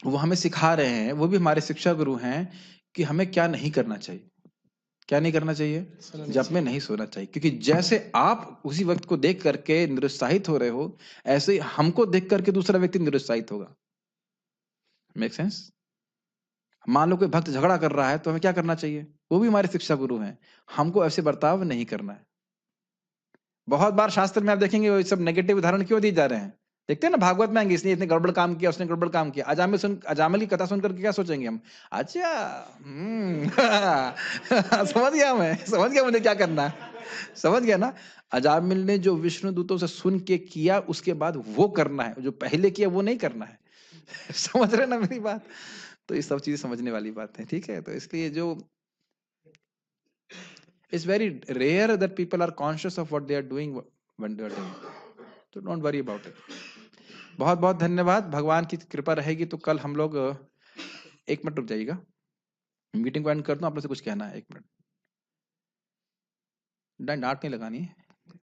वो हमें सिखा रहे हैं, वो भी हमारे शिक्षा गुरु हैं, कि हमें क्या नहीं करना चाहिए। क्या नहीं करना चाहिए? जप में नहीं सोना चाहिए। क्योंकि जैसे आप उसी वक्त को देख करके निरुत्साहित हो रहे हो, ऐसे ही हमको देख करके दूसरा व्यक्ति निरुत्साहित होगा। Make sense? मान लो कोई भक्त झगड़ा कर रहा है, तो हमें क्या करना चाहिए? वो भी हमारे शिक्षा गुरु हैं, हमको ऐसे बर्ताव नहीं करना है। बहुत बार शास्त्र में आप देखेंगे वो सब नेगेटिव उदाहरण क्यों दिए जा रहे हैं? देखते हैं ना, भागवत में आएंगे, इसने इतने गड़बड़ काम किया, उसने गड़बड़ काम किया। अजामिल की कथा सुनकर क्या सोचेंगे हम? अच्छा, समझ गया मुझे क्या करना है। समझ गया ना? अजामिल ने जो विष्णु दूतों से सुन के किया, उसके बाद वो करना है, जो पहले किया वो नहीं करना है। समझ रहे ना मेरी बात? तो ये सब चीजें समझने वाली बात है। ठीक है? तो इसलिए जो it's very rare that people are conscious of what they are doing when they are doing, so don't worry about it. बहुत बहुत धन्यवाद। भगवान की कृपा रहेगी तो कल हम लोग 1 मिनट रुक जाइएगा, मीटिंग को एंड कर दूं। आप लोग से कुछ कहना है? 1 मिनट, डांट नहीं लगानी है।